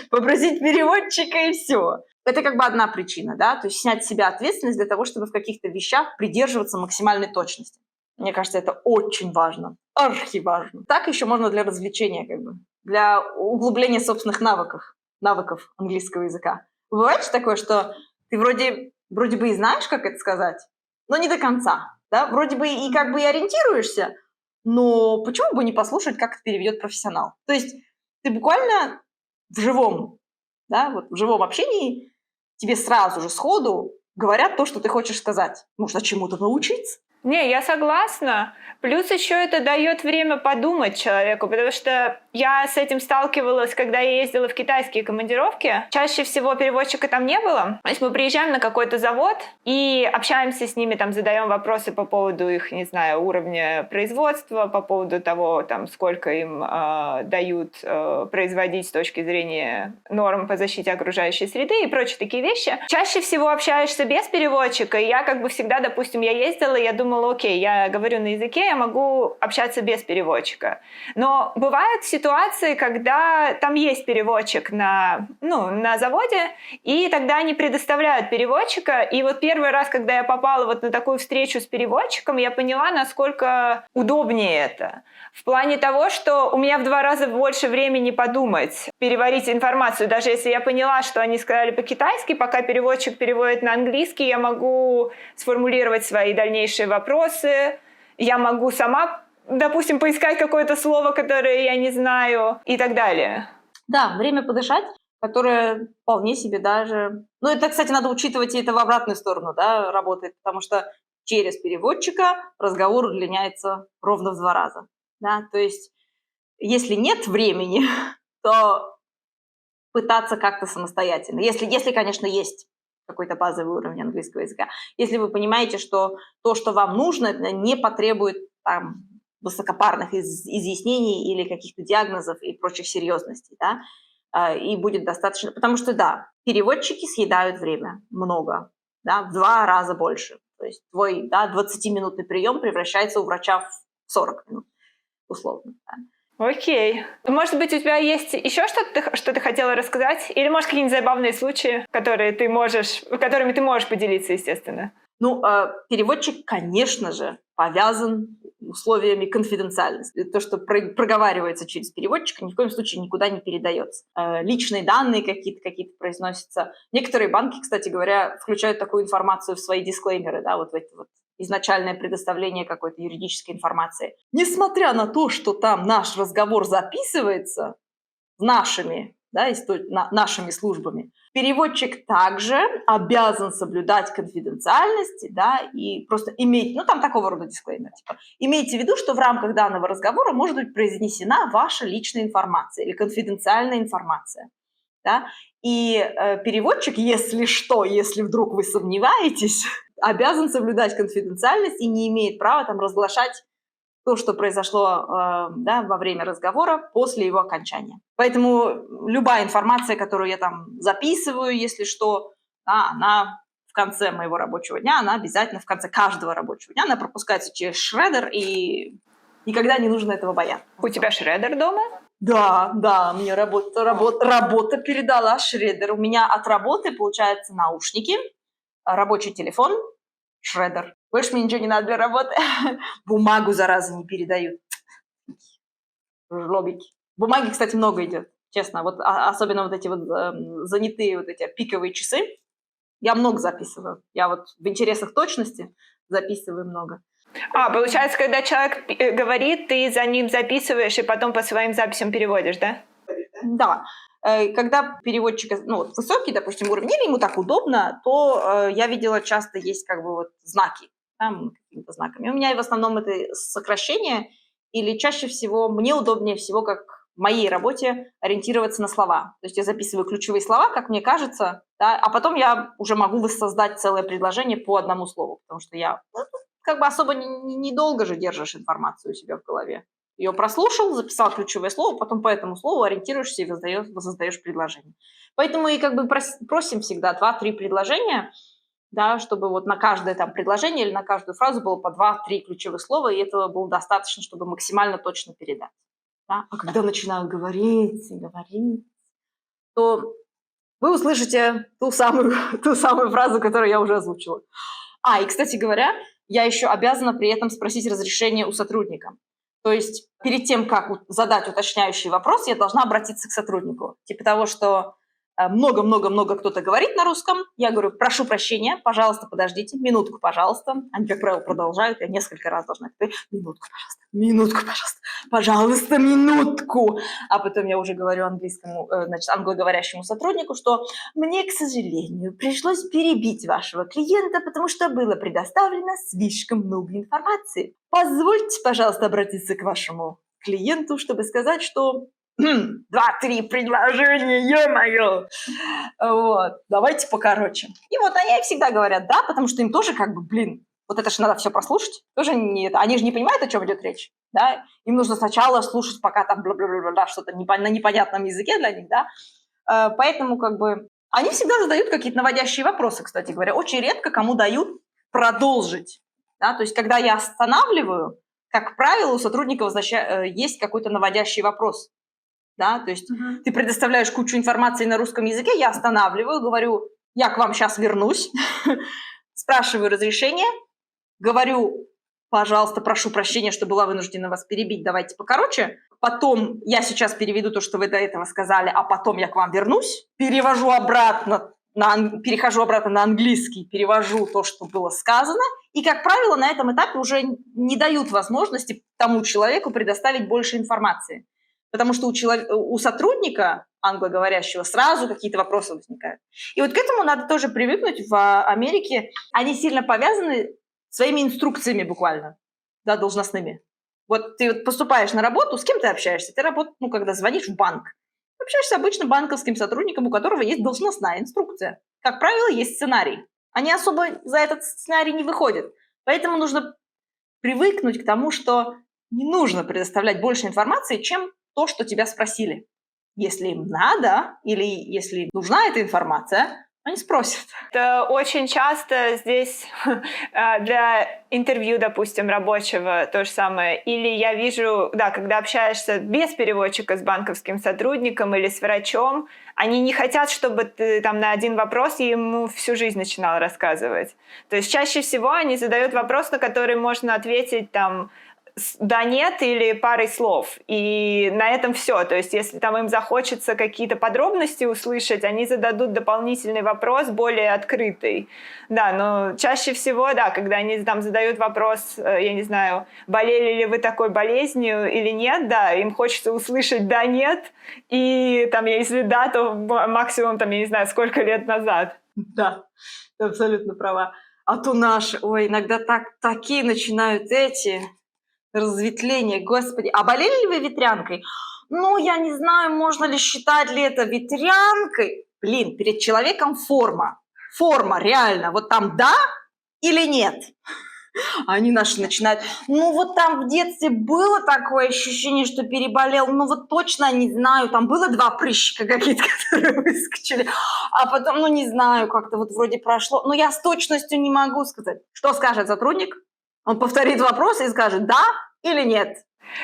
Speaker 1: Попросить переводчика и все. Это как бы одна причина, да, то есть снять с себя ответственность для того, чтобы в каких-то вещах придерживаться максимальной точности. Мне кажется, это очень важно, архиважно. Так еще можно для развлечения, как бы, для углубления собственных навыков английского языка. Бывает же такое, что ты вроде бы и знаешь, как это сказать, но не до конца, да, вроде бы и как бы и ориентируешься, но почему бы не послушать, как это переведет профессионал? То есть ты буквально в живом общении тебе сразу же сходу говорят то, что ты хочешь сказать. Нужно чему-то научиться.
Speaker 2: Не, я согласна. Плюс еще это дает время подумать человеку, потому что я с этим сталкивалась, когда я ездила в китайские командировки. Чаще всего переводчика там не было. То есть мы приезжаем на какой-то завод и общаемся с ними, там задаем вопросы по поводу их, не знаю, уровня производства, по поводу того, там, сколько им дают производить с точки зрения норм по защите окружающей среды и прочие такие вещи. Чаще всего общаешься без переводчика, и я как бы всегда, допустим, я ездила, я думала, окей, я говорю на языке, я могу общаться без переводчика. Но бывают ситуации, когда там есть переводчик на заводе, и тогда они предоставляют переводчика. И вот первый раз, когда я попала вот на такую встречу с переводчиком, я поняла, насколько удобнее это. В плане того, что у меня в 2 раза больше времени подумать, переварить информацию. Даже если я поняла, что они сказали по-китайски, пока переводчик переводит на английский, я могу сформулировать свои дальнейшие вопросы, я могу сама, допустим, поискать какое-то слово, которое я не знаю, и так далее.
Speaker 1: Да, время подышать, которое вполне себе даже... это, кстати, надо учитывать, и это в обратную сторону, да, работает, потому что через переводчика разговор удлиняется ровно в 2 раза. Да? То есть, если нет времени, то пытаться как-то самостоятельно. Если, конечно, есть какой-то базовый уровень английского языка. Если вы понимаете, что то, что вам нужно, не потребует высокопарных изъяснений или каких-то диагнозов и прочих серьезностей, да, и будет достаточно, потому что, да, переводчики съедают время много, да, в 2 раза больше. То есть твой 20-минутный прием превращается у врача в 40 минут, условно. Да.
Speaker 2: Окей. Может быть, у тебя есть еще что ты хотела рассказать? Или, может, какие-нибудь забавные случаи, которыми ты можешь поделиться, естественно?
Speaker 1: Переводчик, конечно же, повязан условиями конфиденциальности. То, что проговаривается через переводчика, ни в коем случае никуда не передается. Личные данные какие-то произносятся. Некоторые банки, кстати говоря, включают такую информацию в свои дисклеймеры, да, вот в эти вот изначальное предоставление какой-то юридической информации. Несмотря на то, что там наш разговор записывается нашими службами, переводчик также обязан соблюдать конфиденциальность, да, и просто иметь, там такого рода дисклеймер, типа, имейте в виду, что в рамках данного разговора может быть произнесена ваша личная информация или конфиденциальная информация, да, и переводчик, если вдруг вы сомневаетесь, обязан соблюдать конфиденциальность и не имеет права разглашать то, что произошло во время разговора после его окончания. Поэтому любая информация, которую я записываю, если что, она в конце моего рабочего дня, она обязательно в конце каждого рабочего дня, она пропускается через шредер, и никогда не нужно этого бояться.
Speaker 2: У тебя шредер дома?
Speaker 1: Да, мне работа передала шредер. У меня от работы, получается, наушники, рабочий телефон, шредер. Больше мне ничего не надо для работы. Бумагу, зараза, не передают. Жлобики. Бумаги, кстати, много идет честно. Вот особенно вот эти вот занятые вот эти пиковые часы. Я много записываю. Я вот в интересах точности записываю много.
Speaker 2: Получается, когда человек говорит, ты за ним записываешь и потом по своим записям переводишь, да?
Speaker 1: Да. Когда переводчик высокий, допустим, уровень, или ему так удобно, то я видела, часто есть как бы вот знаки, там, какими-то знаками. У меня в основном это сокращение, или чаще всего мне удобнее всего, как в моей работе, ориентироваться на слова. То есть я записываю ключевые слова, как мне кажется, да, а потом я уже могу воссоздать целое предложение по одному слову, потому что я как бы особо недолго же держишь информацию у себя в голове. Ее прослушал, записал ключевое слово, потом по этому слову ориентируешься и воссоздаешь предложение. Поэтому и как бы просим всегда 2-3 предложения, да, чтобы вот на каждое там предложение или на каждую фразу было по 2-3 ключевых слова, и этого было достаточно, чтобы максимально точно передать. Да? А когда начинаю говорить, то вы услышите ту самую фразу, которую я уже озвучила. И, кстати говоря, я еще обязана при этом спросить разрешение у сотрудника. То есть перед тем, как задать уточняющий вопрос, я должна обратиться к сотруднику. Типа того, что много-много-много кто-то говорит на русском, я говорю, прошу прощения, пожалуйста, подождите, минутку, пожалуйста. Они, как правило, продолжают, я несколько раз должна говорить, минутку, пожалуйста, минутку. А потом я уже говорю англоговорящему сотруднику, что мне, к сожалению, пришлось перебить вашего клиента, потому что было предоставлено слишком много информации. Позвольте, пожалуйста, обратиться к вашему клиенту, чтобы сказать, что 2-3 предложения, ё-моё! Вот, давайте покороче. И вот они всегда говорят «да», потому что им тоже как бы, вот это же надо все прослушать. Тоже не это. Они же не понимают, о чем идет речь. Да? Им нужно сначала слушать, пока там бла-бла-бла-бла, что-то на непонятном языке для них, да. Поэтому как бы они всегда задают какие-то наводящие вопросы, кстати говоря. Очень редко кому дают продолжить. Да? То есть когда я останавливаю, как правило, у сотрудников есть какой-то наводящий вопрос. Да, то есть ты предоставляешь кучу информации на русском языке, я останавливаю, говорю, я к вам сейчас вернусь, спрашиваю разрешение, говорю, пожалуйста, прошу прощения, что была вынуждена вас перебить, давайте покороче. Потом я сейчас переведу то, что вы до этого сказали, а потом я к вам вернусь, перехожу обратно на английский, перевожу то, что было сказано, и, как правило, на этом этапе уже не дают возможности тому человеку предоставить больше информации. Потому что у сотрудника англоговорящего сразу какие-то вопросы возникают. И вот к этому надо тоже привыкнуть. В Америке они сильно повязаны своими инструкциями буквально, да, должностными. Вот ты поступаешь на работу, с кем ты общаешься? Ты работаешь, когда звонишь в банк. Общаешься обычно банковским сотрудником, у которого есть должностная инструкция. Как правило, есть сценарий. Они особо за этот сценарий не выходят. Поэтому нужно привыкнуть к тому, что не нужно предоставлять больше информации, чем то, что тебя спросили. Если им надо или если нужна эта информация, они спросят.
Speaker 2: Это очень часто здесь для интервью, допустим, рабочего то же самое. Или я вижу, да, когда общаешься без переводчика с банковским сотрудником или с врачом, они не хотят, чтобы ты там на один вопрос ему всю жизнь начинал рассказывать. То есть чаще всего они задают вопрос, на который можно ответить там да, нет или парой слов. И на этом все. То есть если там им захочется какие-то подробности услышать, они зададут дополнительный вопрос, более открытый. Да, но чаще всего, да, когда они там задают вопрос, я не знаю, болели ли вы такой болезнью или нет, да, им хочется услышать да, нет, и там, если да, то максимум, там, я не знаю, сколько лет назад.
Speaker 1: Да, ты абсолютно права. А то иногда такие начинают разветвление, господи. А болели ли вы ветрянкой? Я не знаю, можно ли считать ли это ветрянкой. Перед человеком форма. Форма, реально. Вот там да или нет? Они наши начинают, вот там в детстве было такое ощущение, что переболел, вот точно не знаю, там было 2 прыщика какие-то, которые выскочили, а потом, не знаю, как-то вот вроде прошло, но я с точностью не могу сказать. Что скажет сотрудник? Он повторит вопрос и скажет «да» или «нет».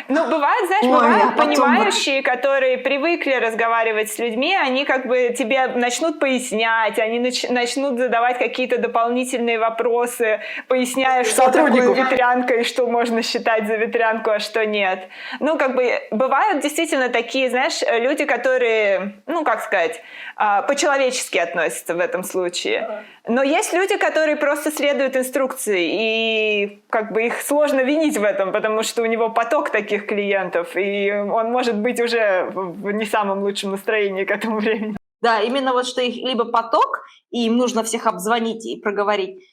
Speaker 2: Ну, бывают, знаешь,
Speaker 1: Ой, а
Speaker 2: бывают
Speaker 1: потом
Speaker 2: понимающие, которые привыкли разговаривать с людьми, они как бы тебе начнут пояснять, они начнут задавать какие-то дополнительные вопросы, поясняя, что такое
Speaker 1: Сотруднику.
Speaker 2: ветрянка и что можно считать за ветрянку, а что нет. Ну, как бы бывают действительно такие, знаешь, люди, которые, ну, как сказать, по-человечески относятся в этом случае. Но есть люди, которые просто следуют инструкции, и как бы их сложно винить в этом, потому что у него поток таких клиентов, и он может быть уже в не самом лучшем настроении к этому времени.
Speaker 1: Да, именно вот что их либо поток, и им нужно всех обзвонить и проговорить,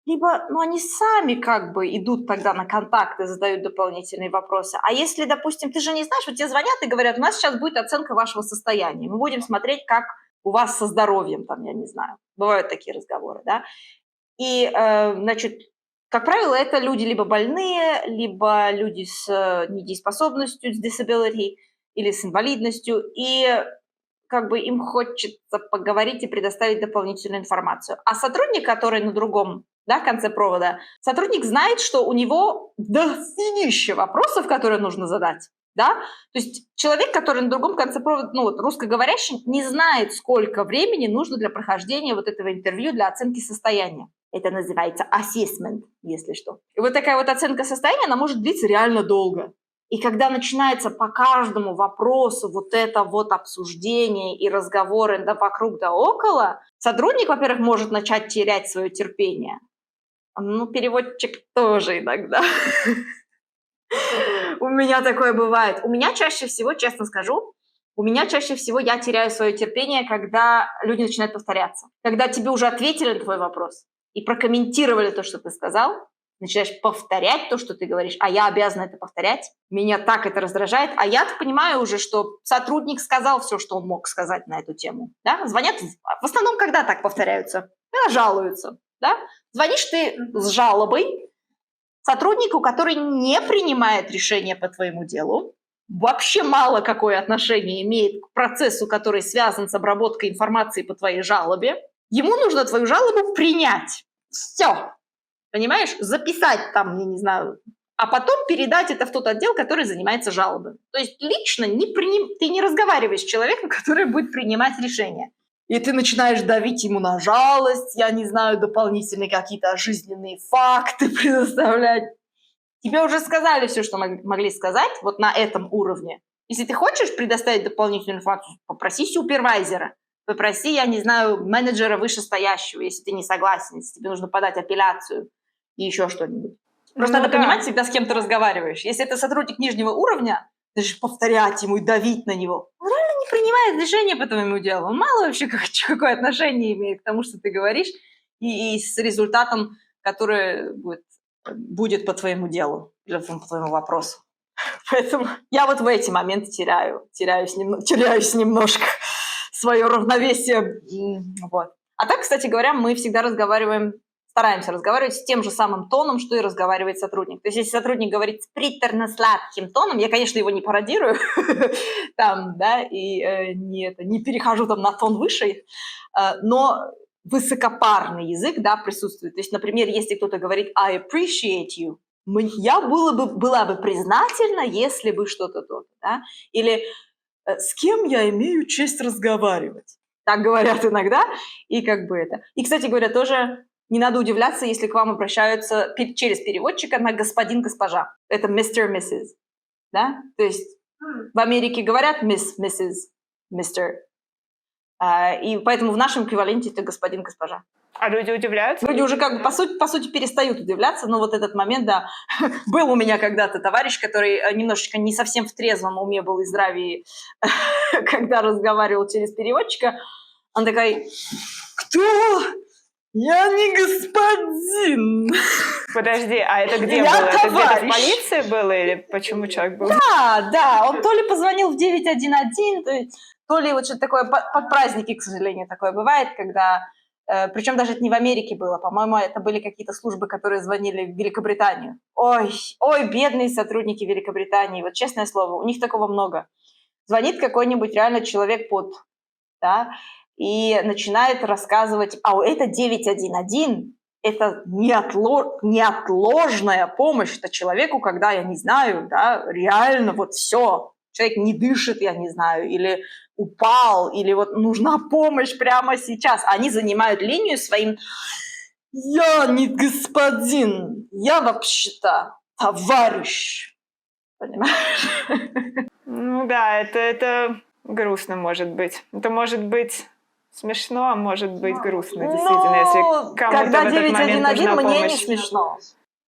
Speaker 1: либо, ну, они сами как бы идут тогда на контакт и задают дополнительные вопросы. А если, допустим, ты же не знаешь, вот тебе звонят и говорят, у нас сейчас будет оценка вашего состояния, мы будем смотреть, как у вас со здоровьем, там, я не знаю, бывают такие разговоры, да, и, значит, как правило, это люди либо больные, либо люди с недееспособностью, с disability или с инвалидностью, и как бы им хочется поговорить и предоставить дополнительную информацию. А сотрудник, который на другом, да, конце провода, сотрудник знает, что у него дофигища вопросов, которые нужно задать. Да? То есть человек, который на другом конце провода, ну вот русскоговорящий, не знает, сколько времени нужно для прохождения вот этого интервью для оценки состояния. Это называется assessment, если что. И вот такая вот оценка состояния, она может длиться реально долго. И когда начинается по каждому вопросу вот это вот обсуждение и разговоры да вокруг да около, сотрудник, во-первых, может начать терять свое терпение. Ну, переводчик тоже иногда. У меня такое бывает. У меня чаще всего, честно скажу, я теряю свое терпение, когда люди начинают повторяться. Когда тебе уже ответили на твой вопрос и прокомментировали то, что ты сказал, начинаешь повторять то, что ты говоришь, а я обязана это повторять. Меня так это раздражает. А я понимаю уже, что сотрудник сказал все, что он мог сказать на эту тему. Да? Звонят, в основном, когда так повторяются? Когда жалуются. Да? Звонишь ты с жалобой сотруднику, который не принимает решения по твоему делу, вообще мало какое отношение имеет к процессу, который связан с обработкой информации по твоей жалобе. Ему нужно твою жалобу принять. Все. Понимаешь? Записать там, я не знаю, а потом передать это в тот отдел, который занимается жалобами. То есть лично ты не разговариваешь с человеком, который будет принимать решения. И ты начинаешь давить ему на жалость, я не знаю, дополнительные какие-то жизненные факты предоставлять. Тебе уже сказали все, что могли сказать вот на этом уровне. Если ты хочешь предоставить дополнительную информацию, попроси супервайзера, попроси, я не знаю, менеджера вышестоящего, если ты не согласен, если тебе нужно подать апелляцию и еще что-нибудь. Просто надо понимать всегда, с кем ты разговариваешь. Если это сотрудник нижнего уровня, ты же повторять ему и давить на него. Он реально не принимает решения по твоему делу. Он мало вообще какое отношение имеет к тому, что ты говоришь, и с результатом, который будет по твоему делу, или по твоему вопросу. Поэтому я вот в эти моменты теряюсь немножко свое равновесие. Вот. А так, кстати говоря, мы всегда стараемся разговаривать с тем же самым тоном, что и разговаривает сотрудник. То есть если сотрудник говорит с приторно-сладким тоном, я, конечно, его не пародирую, там, да, и не перехожу там на тон выше, но высокопарный язык, да, присутствует. То есть, например, если кто-то говорит «I appreciate you», я была бы признательна, если бы что-то то-то, да, или «С кем я имею честь разговаривать?» Так говорят иногда, и как бы это. И, кстати говоря, тоже не надо удивляться, если к вам обращаются через переводчика на господин, госпожа. Это Mr. Mrs. Да? То есть в Америке говорят Miss, Mrs, Mr. И поэтому в нашем эквиваленте это господин, госпожа.
Speaker 2: А люди удивляются?
Speaker 1: Люди уже как бы по сути перестают удивляться, но вот этот момент, да, был у меня когда-то товарищ, который немножечко не совсем в трезвом уме был и здравии, когда разговаривал через переводчика. Он такой: «Кто? Я не господин».
Speaker 2: Подожди, а это где было? Это где-то в полиции было или почему человек был?
Speaker 1: Да, он то ли позвонил в 911, то ли вот что-то такое, под праздники, к сожалению, такое бывает, когда... Причем даже это не в Америке было, по-моему, это были какие-то службы, которые звонили в Великобританию. Ой, бедные сотрудники Великобритании, вот честное слово, у них такого много. Звонит какой-нибудь реально человек да, и начинает рассказывать, это 911, это неотложная помощь это человеку, когда, я не знаю, да, реально вот все, человек не дышит, я не знаю, или упал, или вот нужна помощь прямо сейчас. Они занимают линию своим «я не господин, я вообще-то товарищ». Понимаешь?
Speaker 2: Ну да, это грустно может быть. Это может быть смешно, а может быть грустно, действительно, если кому-то
Speaker 1: когда
Speaker 2: в этот момент
Speaker 1: 911,
Speaker 2: нужна
Speaker 1: мне не
Speaker 2: помощь.
Speaker 1: смешно.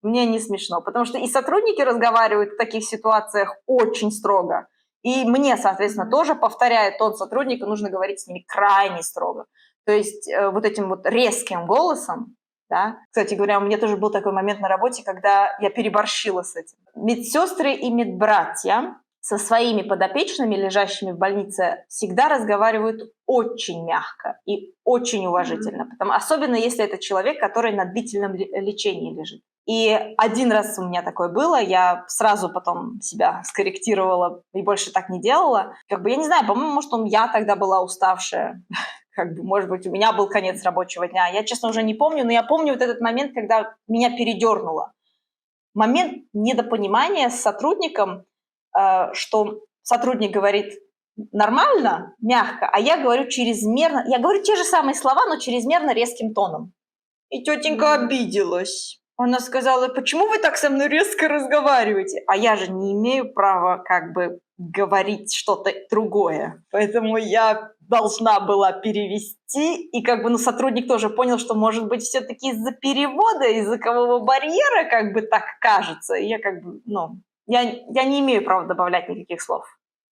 Speaker 1: Мне не смешно, потому что и сотрудники разговаривают в таких ситуациях очень строго. И мне, соответственно, тоже, повторяя тон сотрудника, нужно говорить с ними крайне строго. То есть вот этим вот резким голосом, да. Кстати говоря, у меня тоже был такой момент на работе, когда я переборщила с этим. Медсестры и медбратья со своими подопечными, лежащими в больнице, всегда разговаривают очень мягко и очень уважительно. Особенно если это человек, который на длительном лечении лежит. И один раз у меня такое было, я сразу потом себя скорректировала и больше так не делала. Я не знаю, по-моему, может, я тогда была уставшая. Может быть, у меня был конец рабочего дня. Я, честно, уже не помню, но я помню вот этот момент, когда меня передернуло. Момент недопонимания с сотрудником, что сотрудник говорит нормально, мягко, а я говорю чрезмерно. Я говорю те же самые слова, но чрезмерно резким тоном. И тетенька обиделась. Она сказала: почему вы так со мной резко разговариваете? А я же не имею права говорить что-то другое. Поэтому я должна была перевести. И сотрудник тоже понял, что, может быть, все-таки из-за перевода, языкового барьера так кажется. И я я не имею права добавлять никаких слов.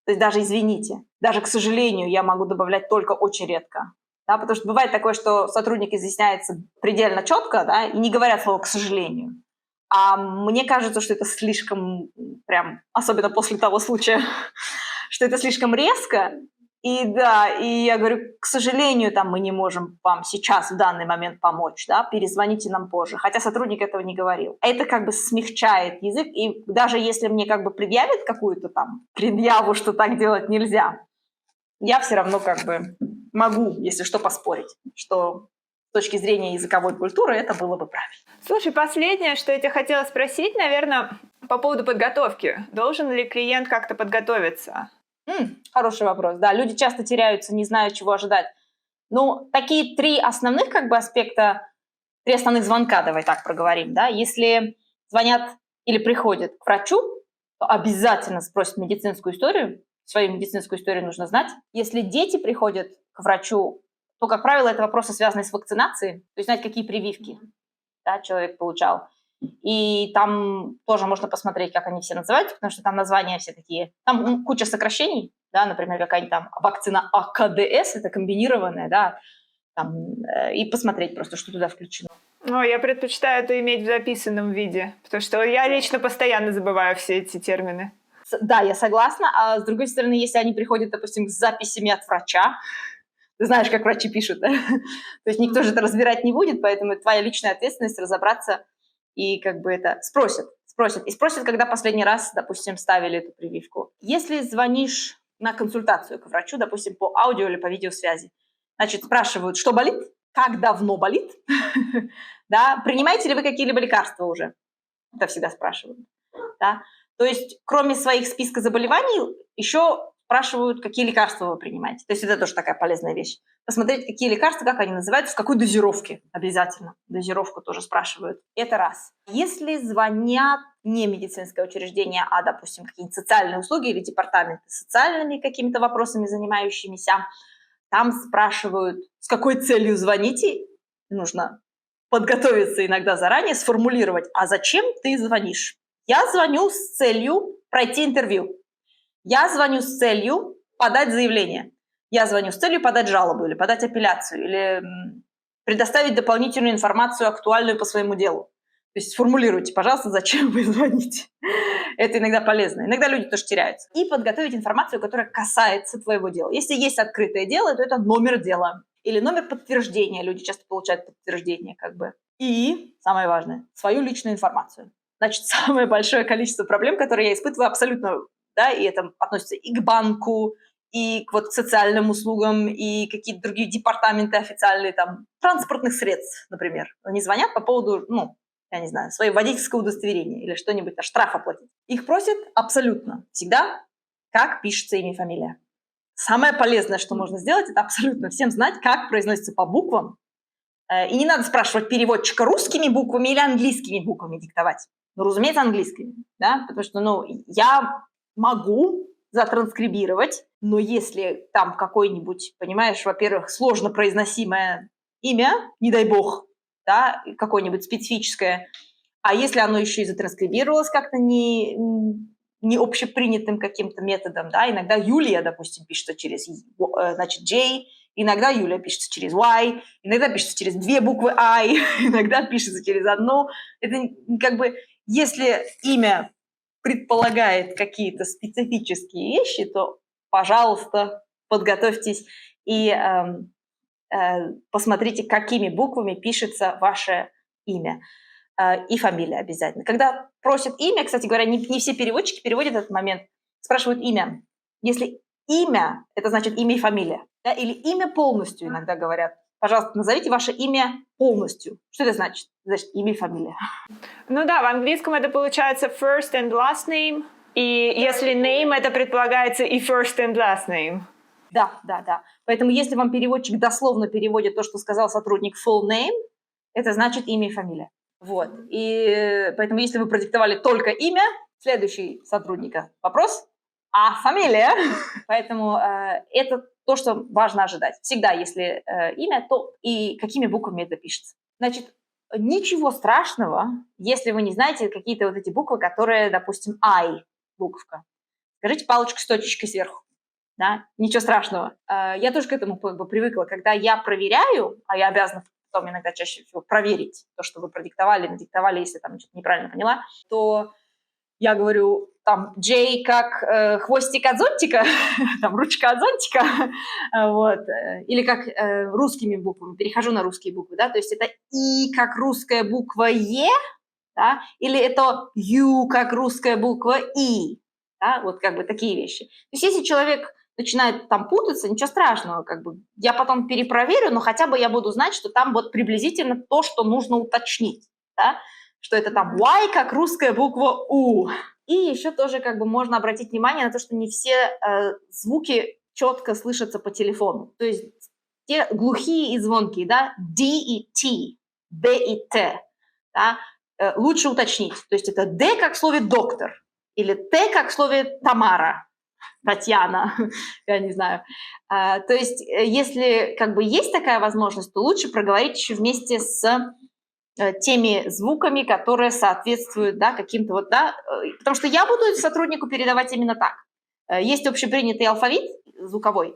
Speaker 1: То есть даже извините, даже, к сожалению, я могу добавлять только очень редко. Да, потому что бывает такое, что сотрудник изъясняется предельно четко, да, и не говорят слово «к сожалению». А мне кажется, что это слишком, прям, особенно после того случая, что это слишком резко. И да, и я говорю: к сожалению, мы не можем вам сейчас в данный момент помочь, да, перезвоните нам позже. Хотя сотрудник этого не говорил. Это смягчает язык, и даже если мне предъявят какую-то предъяву, что так делать нельзя, я все равно могу, если что, поспорить, что с точки зрения языковой культуры это было бы правильно.
Speaker 2: Слушай, последнее, что я тебя хотела спросить, наверное, по поводу подготовки. Должен ли клиент как-то подготовиться?
Speaker 1: Хороший вопрос. Да, люди часто теряются, не знают, чего ожидать. Ну, такие три основных аспекта, три основных звонка, давай так проговорим. Да? Если звонят или приходят к врачу, то обязательно спросят медицинскую историю. Свою медицинскую историю нужно знать. Если дети приходят к врачу, то, как правило, это вопросы, связанные с вакцинацией. То есть знать, какие прививки человек получал. И там тоже можно посмотреть, как они все называются, потому что там названия все такие. Там куча сокращений, да, например, какая-нибудь там вакцина АКДС, это комбинированная, да, и посмотреть просто, что туда включено.
Speaker 2: Я предпочитаю это иметь в записанном виде, потому что я лично постоянно забываю все эти термины.
Speaker 1: Да, я согласна. А с другой стороны, если они приходят, допустим, с записями от врача, ты знаешь, как врачи пишут, да? То есть никто же это разбирать не будет, поэтому это твоя личная ответственность разобраться и это спросят. И спросят, когда последний раз, допустим, ставили эту прививку. Если звонишь на консультацию к врачу, допустим, по аудио или по видеосвязи, значит, спрашивают, что болит, как давно болит, да, принимаете ли вы какие-либо лекарства уже? Это всегда спрашивают, да. То есть, кроме своих списка заболеваний, еще спрашивают, какие лекарства вы принимаете. То есть это тоже такая полезная вещь. Посмотреть, какие лекарства, как они называются, в какой дозировке обязательно. Дозировку тоже спрашивают. Это раз. Если звонят не медицинское учреждение, а, допустим, какие-нибудь социальные услуги или департаменты с социальными какими-то вопросами занимающимися, там спрашивают, с какой целью звоните. Нужно подготовиться иногда заранее, сформулировать, а зачем ты звонишь? Я звоню с целью пройти интервью. Я звоню с целью подать заявление. Я звоню с целью подать жалобу или подать апелляцию, или предоставить дополнительную информацию, актуальную по своему делу. То есть сформулируйте, пожалуйста, зачем вы звоните. Это иногда полезно. Иногда люди тоже теряются. И подготовить информацию, которая касается твоего дела. Если есть открытое дело, то это номер дела. Или номер подтверждения. Люди часто получают подтверждение И, самое важное, свою личную информацию. Значит, самое большое количество проблем, которые я испытываю абсолютно, да, и это относится и к банку, и вот к социальным услугам, и какие-то другие департаменты официальные, там, транспортных средств, например. Они звонят по поводу, я не знаю, своего водительского удостоверения или что-нибудь, штраф оплатить. Их просят абсолютно всегда, как пишется имя и фамилия. Самое полезное, что можно сделать, это абсолютно всем знать, как произносится по буквам. И не надо спрашивать переводчика русскими буквами или английскими буквами диктовать. Разумеется, английскими, да, потому что, я могу затранскрибировать, но если там какое-нибудь, понимаешь, во-первых, сложно произносимое имя, не дай бог, да, какое-нибудь специфическое, а если оно еще и затранскрибировалось как-то не общепринятым каким-то методом, да, иногда Юлия, допустим, пишется через, J, иногда Юлия пишется через Y, иногда пишется через 2 буквы I, иногда пишется через одну. Это как бы, если имя предполагает какие-то специфические вещи, то, пожалуйста, подготовьтесь и посмотрите, какими буквами пишется ваше имя и фамилия обязательно. Когда просят имя, кстати говоря, не все переводчики переводят этот момент, спрашивают имя. Если имя, это значит имя и фамилия, да, или имя полностью иногда говорят. Пожалуйста, назовите ваше имя полностью. Что это значит? Значит, имя и фамилия.
Speaker 2: Ну да, в английском это получается first and last name, и если name, это предполагается и first and last name.
Speaker 1: Да. Поэтому если вам переводчик дословно переводит то, что сказал сотрудник full name, это значит имя и фамилия. Вот. И поэтому если вы продиктовали только имя, следующий сотрудника вопрос, а фамилия? Поэтому это то, что важно ожидать. Всегда, если имя, то и какими буквами это пишется. Значит, ничего страшного, если вы не знаете какие-то вот эти буквы, которые, допустим, I буковка. Скажите палочку с точечкой сверху. Да? Ничего страшного. Я тоже к этому привыкла. Когда я проверяю, а я обязана потом иногда чаще всего проверить то, что вы продиктовали, надиктовали, если там что-то неправильно поняла, то я говорю, там, J как хвостик от зонтика, там, ручка от зонтика, вот, или как русскими буквами, перехожу на русские буквы, да, то есть это И как русская буква Е, да, или это Ю как русская буква И, да, вот как бы такие вещи. То есть если человек начинает там путаться, ничего страшного, как бы я потом перепроверю, но хотя бы я буду знать, что там вот приблизительно то, что нужно уточнить, да, что это там Y как русская буква У. И еще тоже как бы можно обратить внимание на то, что не все звуки четко слышатся по телефону. То есть те глухие и звонкие, да, D и T, B и T, да, лучше уточнить. То есть это D как в слове доктор или T как в слове Тамара, Татьяна, я не знаю. То есть если как бы есть такая возможность, то лучше проговорить еще вместе с теми звуками, которые соответствуют, да, каким-то вот, да, потому что я буду сотруднику передавать именно так. Есть общепринятый алфавит звуковой,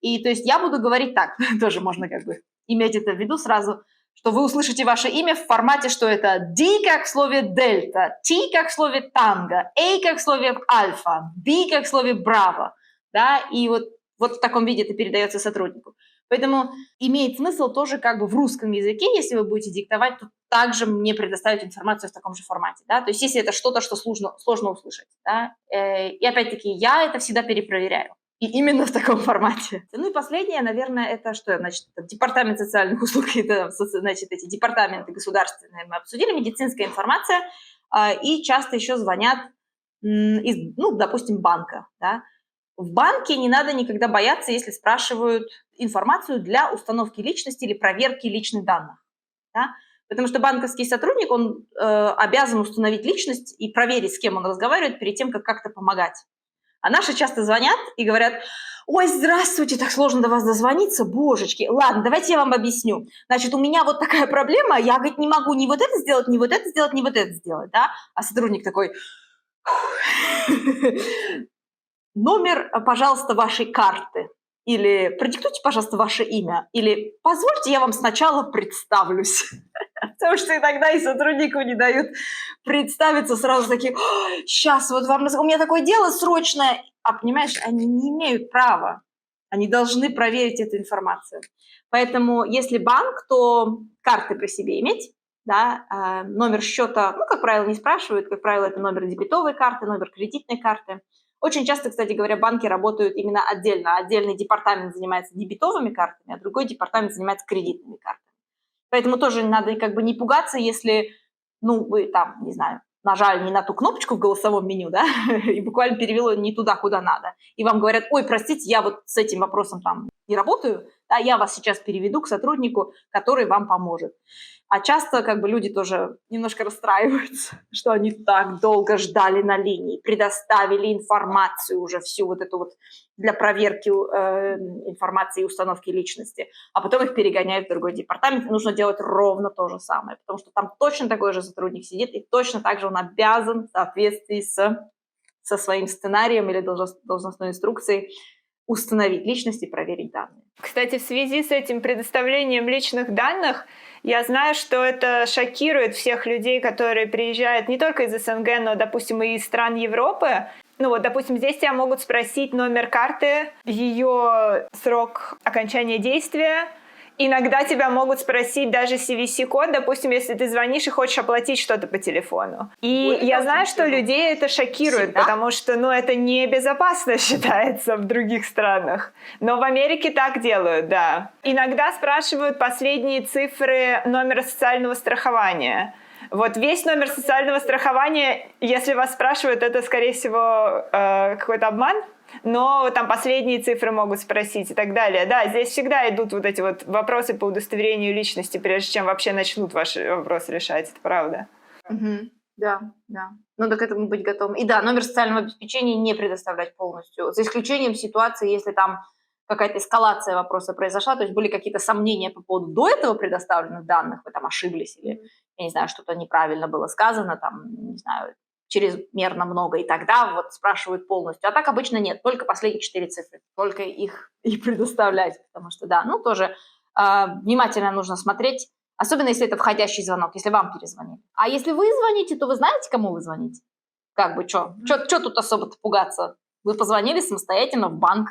Speaker 1: и то есть я буду говорить так, тоже можно как бы иметь это в виду сразу, что вы услышите ваше имя в формате, что это D как в слове дельта, T как в слове танго, A как в слове альфа, B как в слове браво, да, и вот в таком виде это передается сотруднику. Поэтому имеет смысл тоже как бы в русском языке, если вы будете диктовать, то также мне предоставить информацию в таком же формате, да, то есть если это что-то, что сложно услышать, да, и опять-таки я это всегда перепроверяю. И именно в таком формате. Ну и последнее, наверное, это что? Значит, департамент социальных услуг, это, значит, эти департаменты государственные мы обсудили, медицинская информация, и часто еще звонят из, допустим, банка, да. В банке не надо никогда бояться, если спрашивают информацию для установки личности или проверки личных данных, да? Потому что банковский сотрудник, он обязан установить личность и проверить, с кем он разговаривает, перед тем, как как-то помогать. А наши часто звонят и говорят: ой, здравствуйте, так сложно до вас дозвониться, божечки. Ладно, давайте я вам объясню. Значит, у меня вот такая проблема, я, говорит, не могу ни вот это сделать, ни вот это сделать, ни вот это сделать, да? А сотрудник такой: номер, пожалуйста, вашей карты. Или продиктуйте, пожалуйста, ваше имя. Или позвольте, я вам сначала представлюсь. Потому что иногда и сотруднику не дают представиться, сразу такие: сейчас вот вам, у меня такое дело срочное. А понимаешь, они не имеют права. Они должны проверить эту информацию. Поэтому если банк, то карты при себе иметь. Да, номер счета, как правило, не спрашивают. Как правило, это номер дебетовой карты, номер кредитной карты. Очень часто, кстати говоря, банки работают именно отдельно. Отдельный департамент занимается дебетовыми картами, а другой департамент занимается кредитными картами. Поэтому тоже надо как бы не пугаться, если, ну, вы там, не знаю, нажали не на ту кнопочку в голосовом меню, да, и буквально перевело не туда, куда надо. И вам говорят: ой, простите, я вот с этим вопросом там не работаю, да, я вас сейчас переведу к сотруднику, который вам поможет. А часто как бы люди тоже немножко расстраиваются, что они так долго ждали на линии, предоставили информацию уже всю вот эту вот для проверки информации и установки личности, а потом их перегоняют в другой департамент. И нужно делать ровно то же самое, потому что там точно такой же сотрудник сидит, и точно так же он обязан в соответствии со своим сценарием или должностной инструкцией установить личность и проверить данные.
Speaker 2: Кстати, в связи с этим предоставлением личных данных, я знаю, что это шокирует всех людей, которые приезжают не только из СНГ, но, допустим, и из стран Европы. Ну вот, допустим, здесь тебя могут спросить номер карты, ее срок окончания действия. Иногда тебя могут спросить даже CVC-код, допустим, если ты звонишь и хочешь оплатить что-то по телефону. И я знаю, что людей это шокирует, всегда? Потому что, ну, это небезопасно считается в других странах. Но в Америке так делают, да. Иногда спрашивают последние цифры номера социального страхования. Вот весь номер социального страхования, если вас спрашивают, это, скорее всего, какой-то обман. Но там последние цифры могут спросить и так далее. Да, здесь всегда идут вот эти вот вопросы по удостоверению личности, прежде чем вообще начнут ваши вопросы решать, это правда.
Speaker 1: Да. Надо к этому быть готовым. И да, номер социального обеспечения не предоставлять полностью, за исключением ситуации, если там какая-то эскалация вопроса произошла, то есть были какие-то сомнения по поводу до этого предоставленных данных, вы там ошиблись или, я не знаю, что-то неправильно было сказано, там, не знаю, чрезмерно много, и тогда вот спрашивают полностью. А так обычно нет, только последние 4 цифры, только их и предоставлять, потому что, да, ну, тоже внимательно нужно смотреть, особенно если это входящий звонок, если вам перезвонили. А если вы звоните, то вы знаете, кому вы звоните? Как бы, что тут особо-то пугаться? Вы позвонили самостоятельно в банк,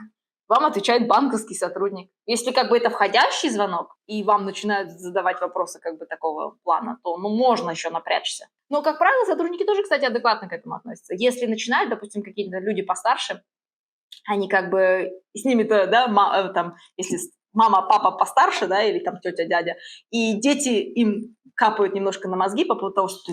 Speaker 1: вам отвечает банковский сотрудник. Если как бы это входящий звонок, и вам начинают задавать вопросы как бы такого плана, то ну, можно еще напрячься. Но, как правило, сотрудники тоже, кстати, адекватно к этому относятся. Если начинают, допустим, какие-то люди постарше, они как бы с ними-то, да, там, если мама, папа постарше, да, или там тетя, дядя, и дети им капают немножко на мозги по поводу того, что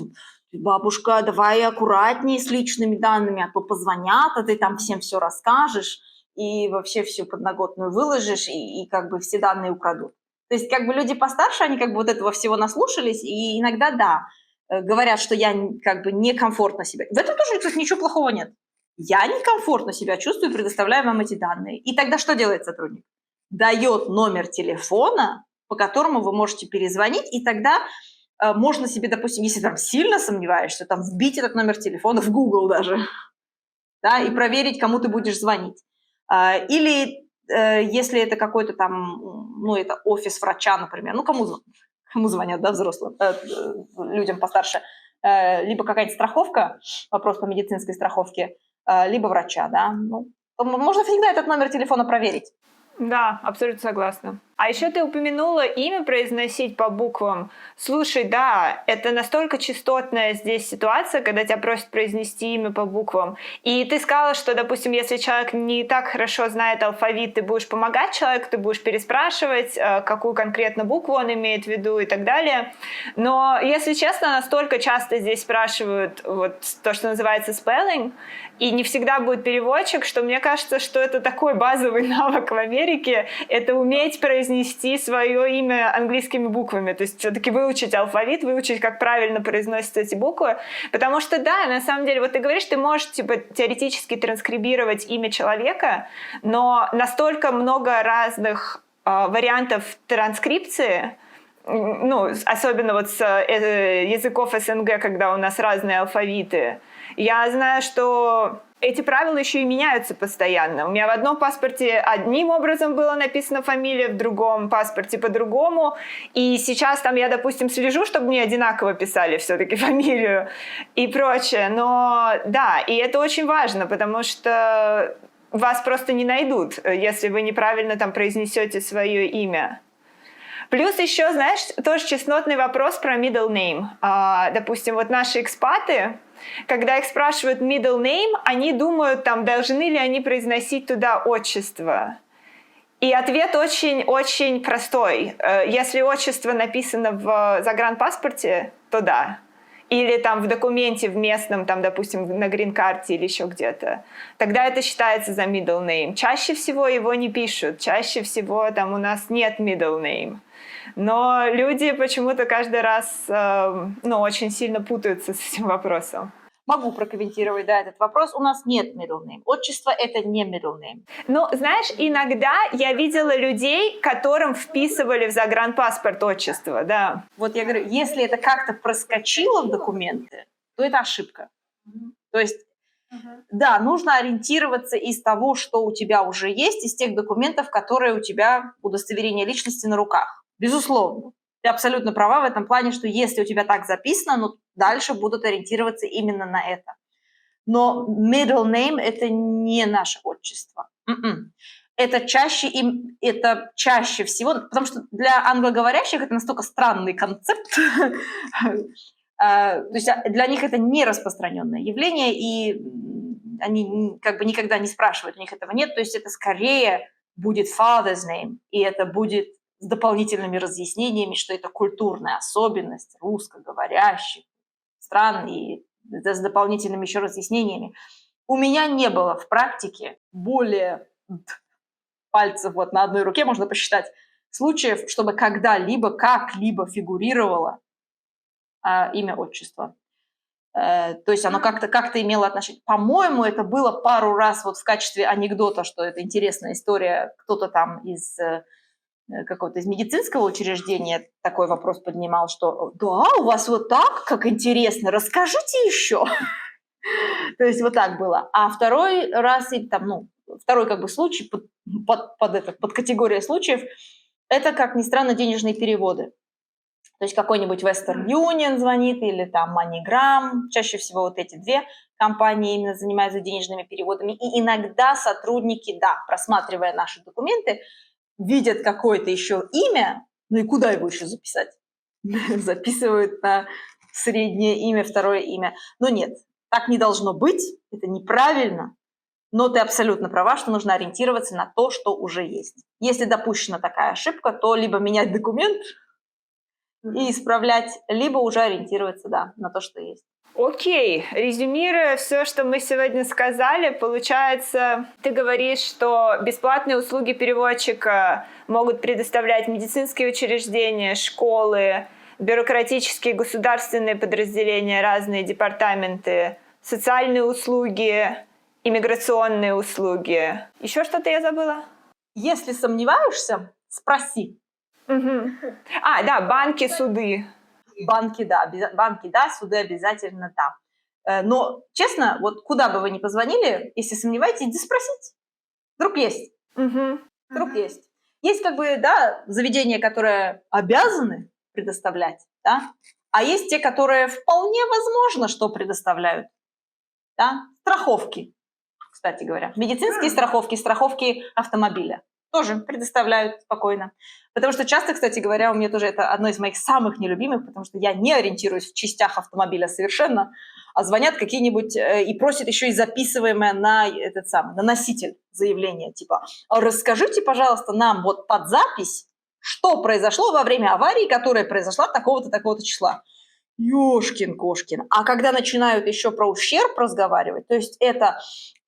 Speaker 1: бабушка, давай аккуратнее с личными данными, а то позвонят, а ты там всем все расскажешь, и вообще всю подноготную выложишь, и как бы все данные украдут. То есть как бы люди постарше, они как бы вот этого всего наслушались, и иногда, да, говорят, что я как бы некомфортно себя. В этом тоже, кстати, ничего плохого нет. Я некомфортно себя чувствую, предоставляя вам эти данные. И тогда что делает сотрудник? Дает номер телефона, по которому вы можете перезвонить, и тогда можно себе, допустим, если там сильно сомневаешься, там вбить этот номер телефона в Google даже, да, и проверить, кому ты будешь звонить. Или если это какой-то там, ну, это офис врача, например, ну, кому звонят, да, взрослым, людям постарше, либо какая-то страховка, вопрос по медицинской страховке, либо врача, да, ну, можно всегда этот номер телефона проверить.
Speaker 2: Да, абсолютно согласна. А еще ты упомянула имя произносить по буквам. Слушай, да, это настолько частотная здесь ситуация, когда тебя просят произнести имя по буквам. И ты сказала, что, допустим, если человек не так хорошо знает алфавит, ты будешь помогать человеку, ты будешь переспрашивать, какую конкретно букву он имеет в виду и так далее. Но, если честно, настолько часто здесь спрашивают вот то, что называется spelling, и не всегда будет переводчик, что мне кажется, что это такой базовый навык в Америке, это уметь произнести свое имя английскими буквами, то есть все-таки выучить алфавит, выучить, как правильно произносятся эти буквы, потому что, да, на самом деле, вот ты говоришь, ты можешь типа теоретически транскрибировать имя человека, но настолько много разных вариантов транскрипции, ну, особенно вот с языков СНГ, когда у нас разные алфавиты. Я знаю, что эти правила еще и меняются постоянно. У меня в одном паспорте одним образом была написана фамилия, в другом паспорте по-другому. И сейчас там я, допустим, слежу, чтобы мне одинаково писали все-таки фамилию и прочее. Но да, и это очень важно, потому что вас просто не найдут, если вы неправильно там произнесете свое имя. Плюс еще, знаешь, тоже честнотный вопрос про middle name. Допустим, вот наши экспаты когда их спрашивают middle name, они думают, там, должны ли они произносить туда отчество. И ответ очень-очень простой. Если отчество написано в загранпаспорте, то да. Или там в документе в местном, там, допустим, на грин-карте или еще где-то, тогда это считается за middle name. Чаще всего его не пишут, чаще всего там у нас нет middle name. Но люди почему-то каждый раз очень сильно путаются с этим вопросом.
Speaker 1: Могу прокомментировать, да, этот вопрос. У нас нет middle name. Отчество – это не middle name.
Speaker 2: Ну, знаешь, иногда я видела людей, которым вписывали в загранпаспорт отчество, да.
Speaker 1: Вот я говорю, если это как-то проскочило в документы, то это ошибка. То есть, да, нужно ориентироваться из того, что у тебя уже есть, из тех документов, которые у тебя удостоверение личности на руках. Безусловно. Ты абсолютно права в этом плане, что если у тебя так записано, ну, дальше будут ориентироваться именно на это. Но middle name – это не наше отчество. Это чаще всего, потому что для англоговорящих это настолько странный концепт, то есть для них это не распространенное явление, и они как бы никогда не спрашивают, у них этого нет, то есть это скорее будет father's name, и это будет с дополнительными разъяснениями, что это культурная особенность русскоговорящих стран, и с дополнительными еще разъяснениями. У меня не было в практике более пальцев вот на одной руке, можно посчитать, случаев, чтобы когда-либо, как-либо фигурировало имя, отчество. То есть оно как-то имело отношение. По-моему, это было пару раз вот в качестве анекдота, что это интересная история, кто-то там из какого-то из медицинского учреждения такой вопрос поднимал, что да, у вас вот так, как интересно, расскажите еще. То есть вот так было. А второй раз, второй как бы случай, под категория случаев, это, как ни странно, денежные переводы. То есть какой-нибудь Western Union звонит или там MoneyGram, чаще всего вот эти две компании именно занимаются денежными переводами. И иногда сотрудники, да, просматривая наши документы, видят какое-то еще имя, ну и куда его еще записать? Записывают на среднее имя, второе имя. Но нет, так не должно быть, это неправильно, но ты абсолютно права, что нужно ориентироваться на то, что уже есть. Если допущена такая ошибка, то либо менять документ и исправлять, либо уже ориентироваться, да, на то, что есть.
Speaker 2: Окей, резюмируя все, что мы сегодня сказали, получается, ты говоришь, что бесплатные услуги переводчика могут предоставлять медицинские учреждения, школы, бюрократические государственные подразделения, разные департаменты, социальные услуги, иммиграционные услуги. Еще что-то я забыла?
Speaker 1: Если сомневаешься, спроси.
Speaker 2: Да, банки, суды.
Speaker 1: Банки, да, суды обязательно, да. Но, честно, вот куда бы вы ни позвонили, если сомневаетесь, иди спросить. Вдруг есть. Вдруг есть. Есть как бы, да, заведения, которые обязаны предоставлять, да, а есть те, которые вполне возможно, что предоставляют, да, страховки, кстати говоря. Медицинские страховки, страховки автомобиля тоже предоставляют спокойно. Потому что часто, кстати говоря, у меня тоже это одно из моих самых нелюбимых, потому что я не ориентируюсь в частях автомобиля совершенно, а звонят какие-нибудь и просят еще и записываемое на на носитель заявления, типа расскажите, пожалуйста, нам вот под запись, что произошло во время аварии, которая произошла такого-то, такого-то числа. Ёшкин-кошкин. А когда начинают еще про ущерб разговаривать, то есть это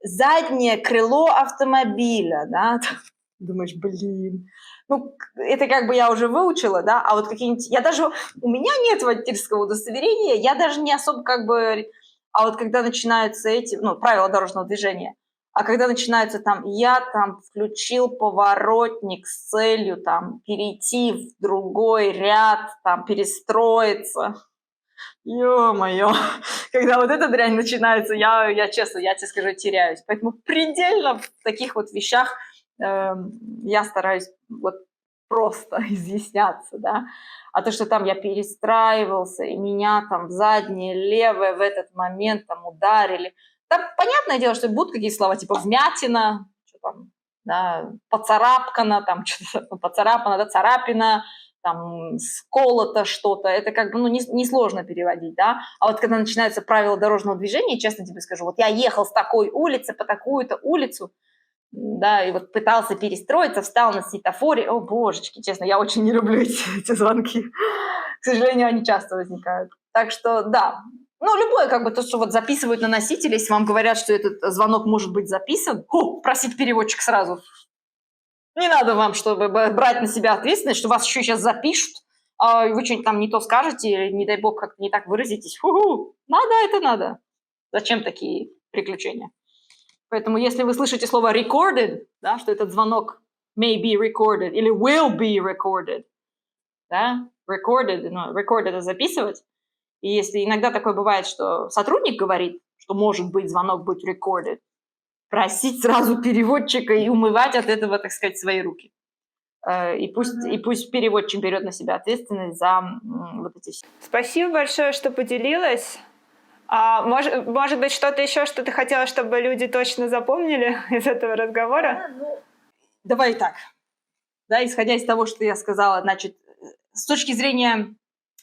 Speaker 1: заднее крыло автомобиля, да, думаешь, блин, ну, это как бы я уже выучила, да, а вот какие-нибудь, у меня нет водительского удостоверения, я даже не особо как бы, а вот когда начинаются эти, правила дорожного движения, а когда начинаются там, я там включил поворотник с целью там перейти в другой ряд, там перестроиться, ё-моё, когда вот эта дрянь начинается, я честно, я тебе скажу, теряюсь, поэтому предельно в таких вот вещах я стараюсь вот просто изъясняться, да, а то, что там я перестраивался, и меня там в заднее левое в этот момент там ударили, там понятное дело, что будут какие слова, типа вмятина, что там, да, поцарапкана, там что-то поцарапана, да, царапина, там сколото что-то, это как бы несложно переводить, да. А вот когда начинаются правила дорожного движения, честно тебе скажу, вот я ехал с такой улицы по такую-то улицу, да, и вот пытался перестроиться, встал на светофоре, о, божечки, честно, я очень не люблю эти звонки, к сожалению, они часто возникают. Так что, да, любое, как бы, то, что вот записывают на носитель, если вам говорят, что этот звонок может быть записан, просить переводчик сразу. Не надо вам, чтобы брать на себя ответственность, что вас еще сейчас запишут, а вы что-нибудь там не то скажете, или, не дай бог, как-то не так выразитесь. Надо, это надо. Зачем такие приключения? Поэтому если вы слышите слово recorded, да, что этот звонок may be recorded или will be recorded, да, recorded это записывать. И если иногда такое бывает, что сотрудник говорит, что может быть звонок быть recorded, просить сразу переводчика и умывать от этого, так сказать, свои руки. И пусть переводчик берет на себя ответственность за вот эти все.
Speaker 2: Спасибо большое, что поделилась. Может быть, что-то еще, что ты хотела, чтобы люди точно запомнили из этого разговора?
Speaker 1: Давай так. Да, исходя из того, что я сказала, значит, с точки зрения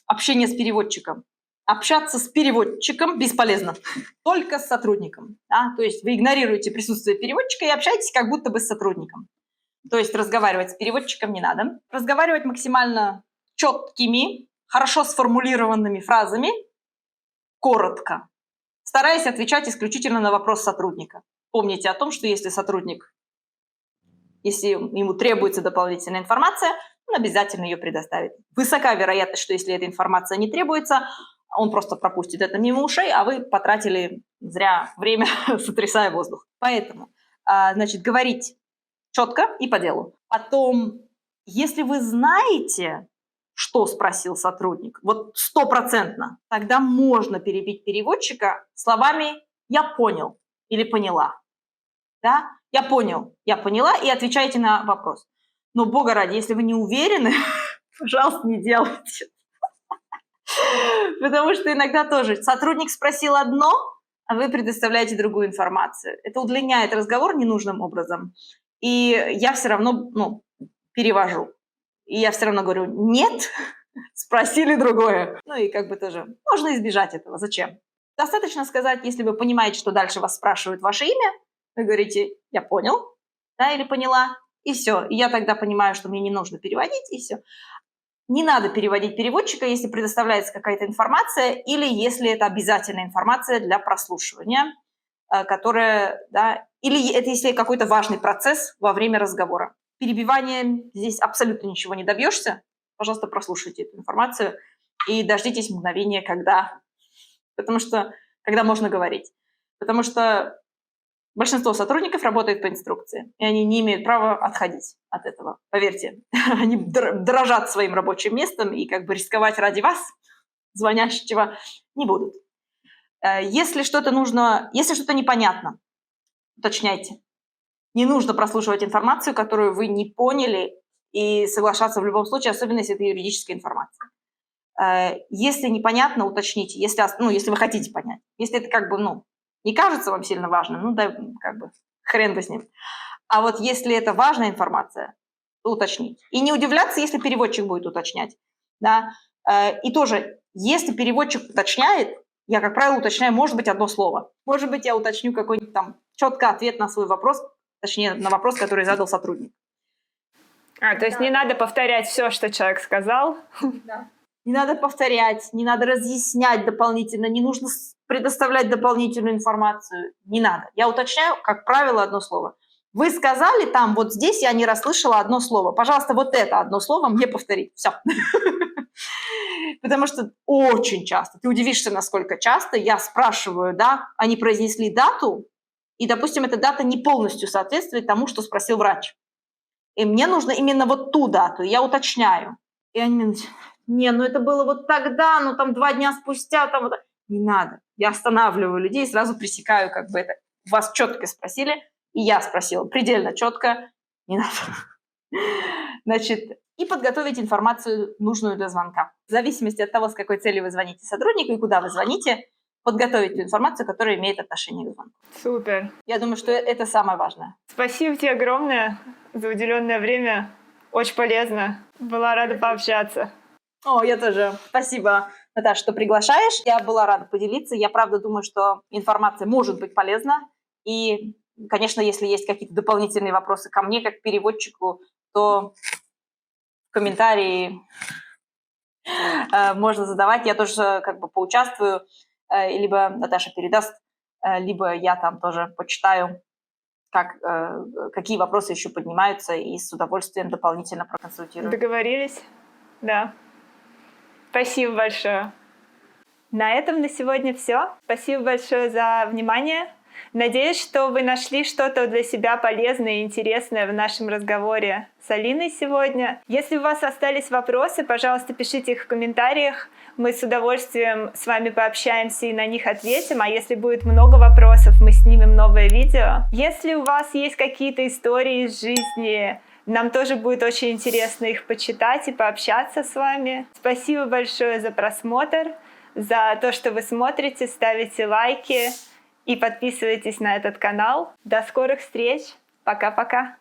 Speaker 1: общения с переводчиком, общаться с переводчиком бесполезно, только с сотрудником. Да? То есть вы игнорируете присутствие переводчика и общаетесь как будто бы с сотрудником. То есть разговаривать с переводчиком не надо. Разговаривать максимально четкими, хорошо сформулированными фразами, коротко, стараясь отвечать исключительно на вопрос сотрудника. Помните о том, что если ему требуется дополнительная информация, он обязательно ее предоставит. Высока вероятность, что если эта информация не требуется, он просто пропустит это мимо ушей, а вы потратили зря время, сотрясая воздух. Поэтому, значит, говорить четко и по делу. Потом, если вы знаете, что спросил сотрудник, вот 100%, тогда можно перебить переводчика словами «я понял» или «поняла». Да? «Я понял», «я поняла» и отвечайте на вопрос. Но, бога ради, если вы не уверены, пожалуйста, не делайте. Потому что иногда тоже сотрудник спросил одно, а вы предоставляете другую информацию. Это удлиняет разговор ненужным образом. И я все равно перевожу. И я все равно говорю «нет», спросили другое. И как бы тоже можно избежать этого. Зачем? Достаточно сказать, если вы понимаете, что дальше вас спрашивают ваше имя, вы говорите «я понял», да, или «поняла», и все. И я тогда понимаю, что мне не нужно переводить, и все. Не надо переводить переводчика, если предоставляется какая-то информация или если это обязательная информация для прослушивания, которая, да, или это если какой-то важный процесс во время разговора. Перебивание здесь абсолютно ничего не добьешься. Пожалуйста, прослушайте эту информацию и дождитесь мгновения, когда можно говорить. Потому что большинство сотрудников работает по инструкции, и они не имеют права отходить от этого. Поверьте, они дорожат своим рабочим местом и как бы рисковать ради вас, звонящего, не будут. Если что-то непонятно, уточняйте. Не нужно прослушивать информацию, которую вы не поняли, и соглашаться в любом случае, особенно если это юридическая информация. Если непонятно, уточните, если вы хотите понять. Если это как бы, не кажется вам сильно важным, хрен бы с ним. А вот если это важная информация, то уточните. И не удивляться, если переводчик будет уточнять. Да? И тоже, если переводчик уточняет, я, как правило, уточняю, может быть, одно слово. Может быть, я уточню какой-нибудь там четко ответ на свой вопрос, точнее, на вопрос, который задал сотрудник.
Speaker 2: То есть не надо повторять все, что человек сказал?
Speaker 1: Да. Не надо повторять, не надо разъяснять дополнительно, не нужно предоставлять дополнительную информацию. Не надо. Я уточняю, как правило, одно слово. Вы сказали там, вот здесь я не расслышала одно слово. Пожалуйста, вот это одно слово мне повторить. Все. Потому что очень часто, ты удивишься, насколько часто я спрашиваю, да, они произнесли дату, и, допустим, эта дата не полностью соответствует тому, что спросил врач. И мне нужно именно вот ту дату, я уточняю. И они мне говорят, это было вот тогда, там 2 дня спустя, там вот. Не надо. Я останавливаю людей, сразу пресекаю, как бы это. Вас четко спросили, и я спросила предельно четко. Не надо. Значит, и подготовить информацию, нужную для звонка. В зависимости от того, с какой целью вы звоните сотруднику и куда вы звоните, подготовить ту информацию, которая имеет отношение к звонку.
Speaker 2: Супер.
Speaker 1: Я думаю, что это самое важное.
Speaker 2: Спасибо тебе огромное за уделенное время. Очень полезно. Была рада пообщаться.
Speaker 1: О, я тоже. Спасибо, Наташа, что приглашаешь. Я была рада поделиться. Я правда думаю, что информация может быть полезна. И, конечно, если есть какие-то дополнительные вопросы ко мне, как переводчику, то в комментарии можно задавать. Я тоже как бы поучаствую. Либо Наташа передаст, либо я там тоже почитаю, какие вопросы еще поднимаются, и с удовольствием дополнительно проконсультирую.
Speaker 2: Договорились? Да. Спасибо большое. На этом на сегодня все. Спасибо большое за внимание. Надеюсь, что вы нашли что-то для себя полезное и интересное в нашем разговоре с Алиной сегодня. Если у вас остались вопросы, пожалуйста, пишите их в комментариях. Мы с удовольствием с вами пообщаемся и на них ответим. А если будет много вопросов, мы снимем новое видео. Если у вас есть какие-то истории из жизни, нам тоже будет очень интересно их почитать и пообщаться с вами. Спасибо большое за просмотр, за то, что вы смотрите, ставите лайки и подписывайтесь на этот канал. До скорых встреч. Пока-пока.